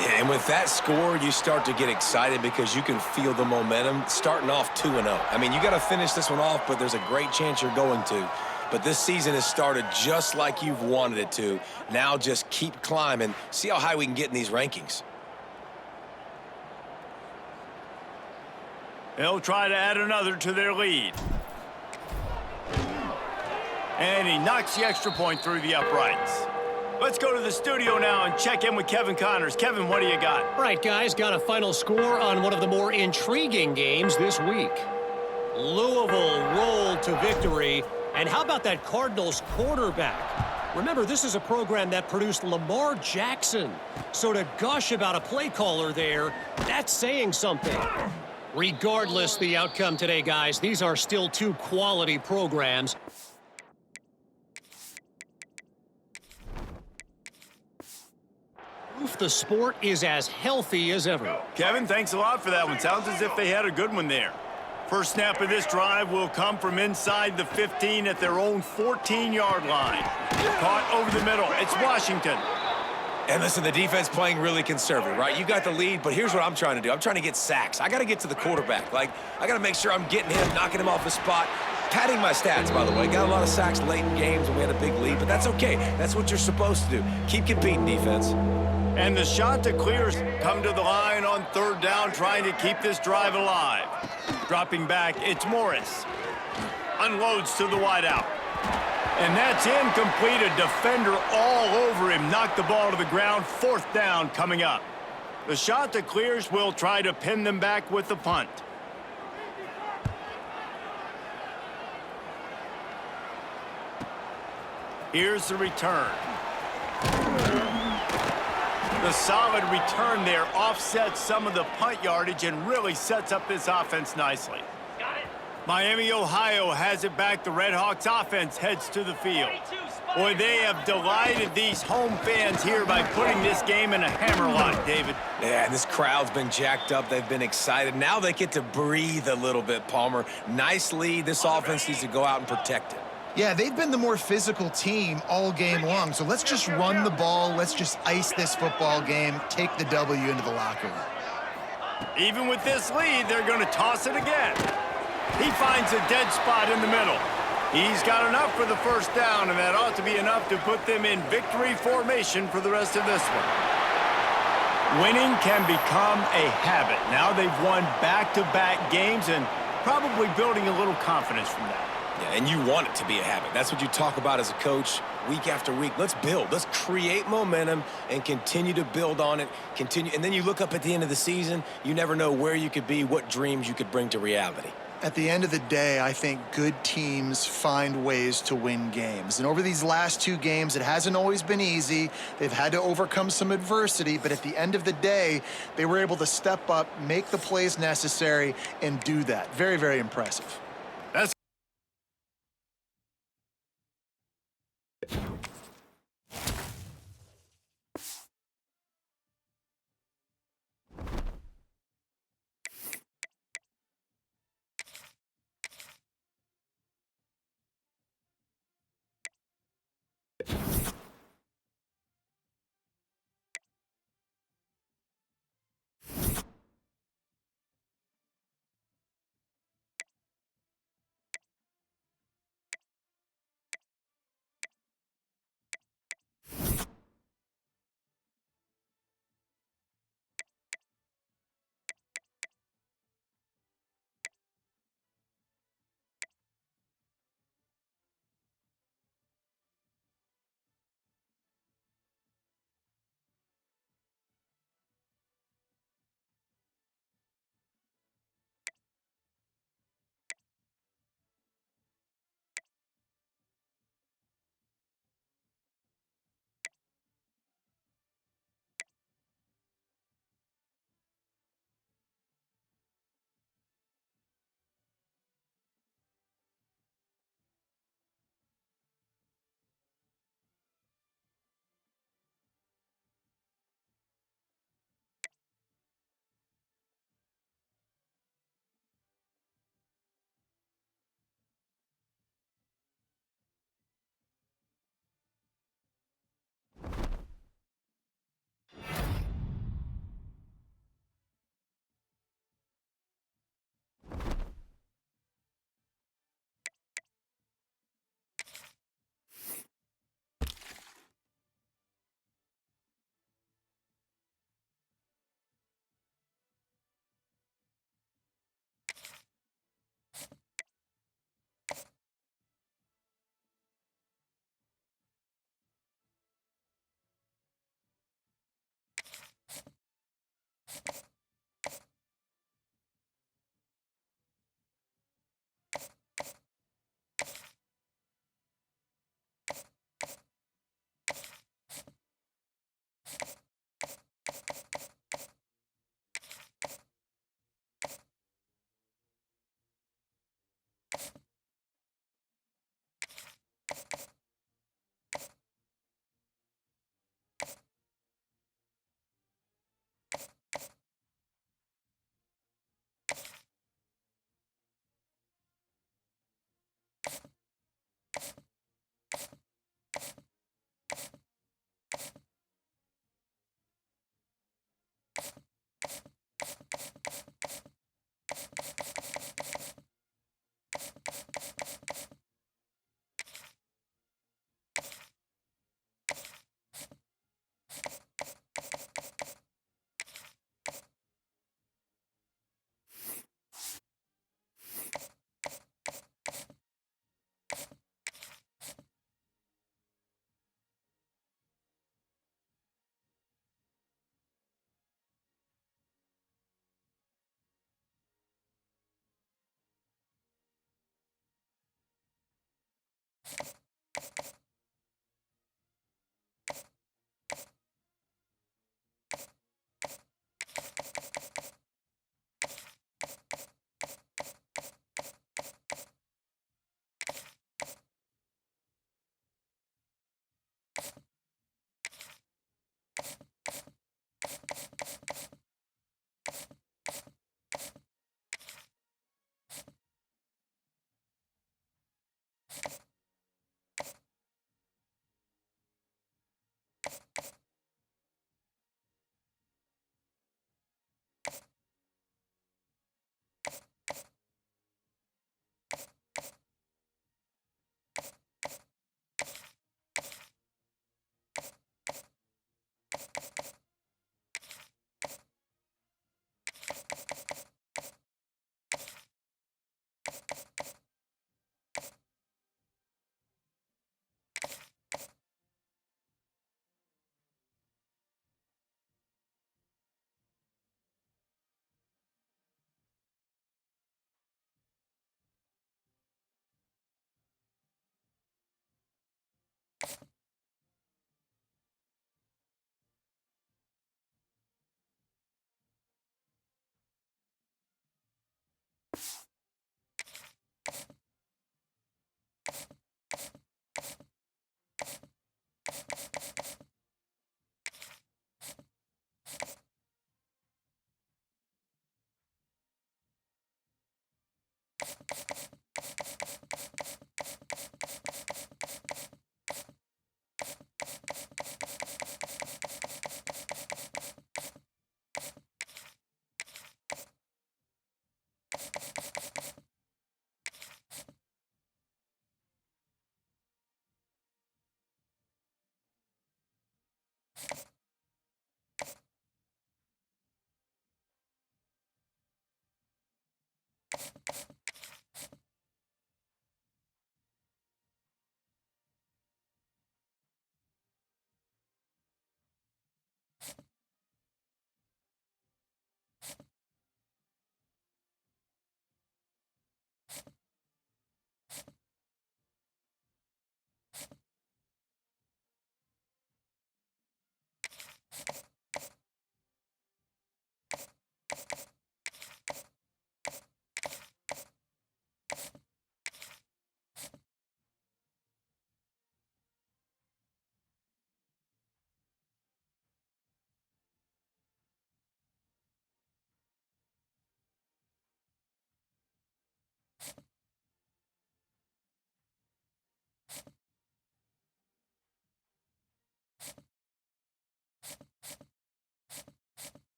S2: Yeah, and with that score, you start to get excited because you can feel the momentum starting off 2-0. I mean, you got to finish this one off, but there's a great chance you're going to. But this season has started just like you've wanted it to. Now just keep climbing. See how high we can get in these rankings.
S1: They'll try to add another to their lead. And he knocks the extra point through the uprights. Let's go to the studio now and check in with Kevin Connors. Kevin, what do you got?
S4: All right, guys, got a final score on one of the more intriguing games this week. Louisville rolled to victory. And how about that Cardinals quarterback? Remember, this is a program that produced Lamar Jackson. So to gush about a play caller there, that's saying something. Regardless the outcome today, guys, these are still 2 quality programs. The sport is as healthy as ever.
S1: Kevin, thanks a lot for that one. Sounds as if they had a good one there. First snap of this drive will come from inside the 15 at their own 14-yard line. Caught over the middle. It's Washington.
S2: And listen, the defense playing really conservative, right? You got the lead, but here's what I'm trying to do. I'm trying to get sacks. I got to get to the quarterback. I got to make sure I'm getting him, knocking him off the spot. Padding my stats, by the way. Got a lot of sacks late in games when we had a big lead, but that's okay. That's what you're supposed to do. Keep competing, defense.
S1: And the Chanticleers come to the line on 3rd down, trying to keep this drive alive. Dropping back, it's Morris. Unloads to the wideout. And that's incomplete. A defender all over him. Knocked the ball to the ground. 4th down coming up. The Chanticleers will try to pin them back with the punt. Here's the return. The solid return there offsets some of the punt yardage and really sets up this offense nicely. Miami, Ohio has it back. The Red Hawks offense heads to the field. Boy, they have delighted these home fans here by putting this game in a hammerlock, David.
S2: Yeah, this crowd's been jacked up. They've been excited. Now they get to breathe a little bit, Palmer. Nice lead. This offense needs to go out and protect it.
S3: Yeah, they've been the more physical team all game long. So let's just run the ball. Let's just ice this football game, take the W into the locker room.
S1: Even with this lead, they're going to toss it again. He finds a dead spot in the middle. He's got enough for the 1st down, and that ought to be enough to put them in victory formation for the rest of this one. Winning can become a habit. Now they've won back-to-back games and probably building a little confidence from that.
S2: Yeah, and you want it to be a habit. That's what you talk about as a coach week after week. Let's build. Let's create momentum and continue to build on it. Continue, and then you look up at the end of the season, you never know where you could be, what dreams you could bring to reality.
S3: At the end of the day, I think good teams find ways to win games. And over these last 2 games, it hasn't always been easy. They've had to overcome some adversity, but at the end of the day, they were able to step up, make the plays necessary, and do that. Very, very impressive.
S1: That's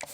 S6: You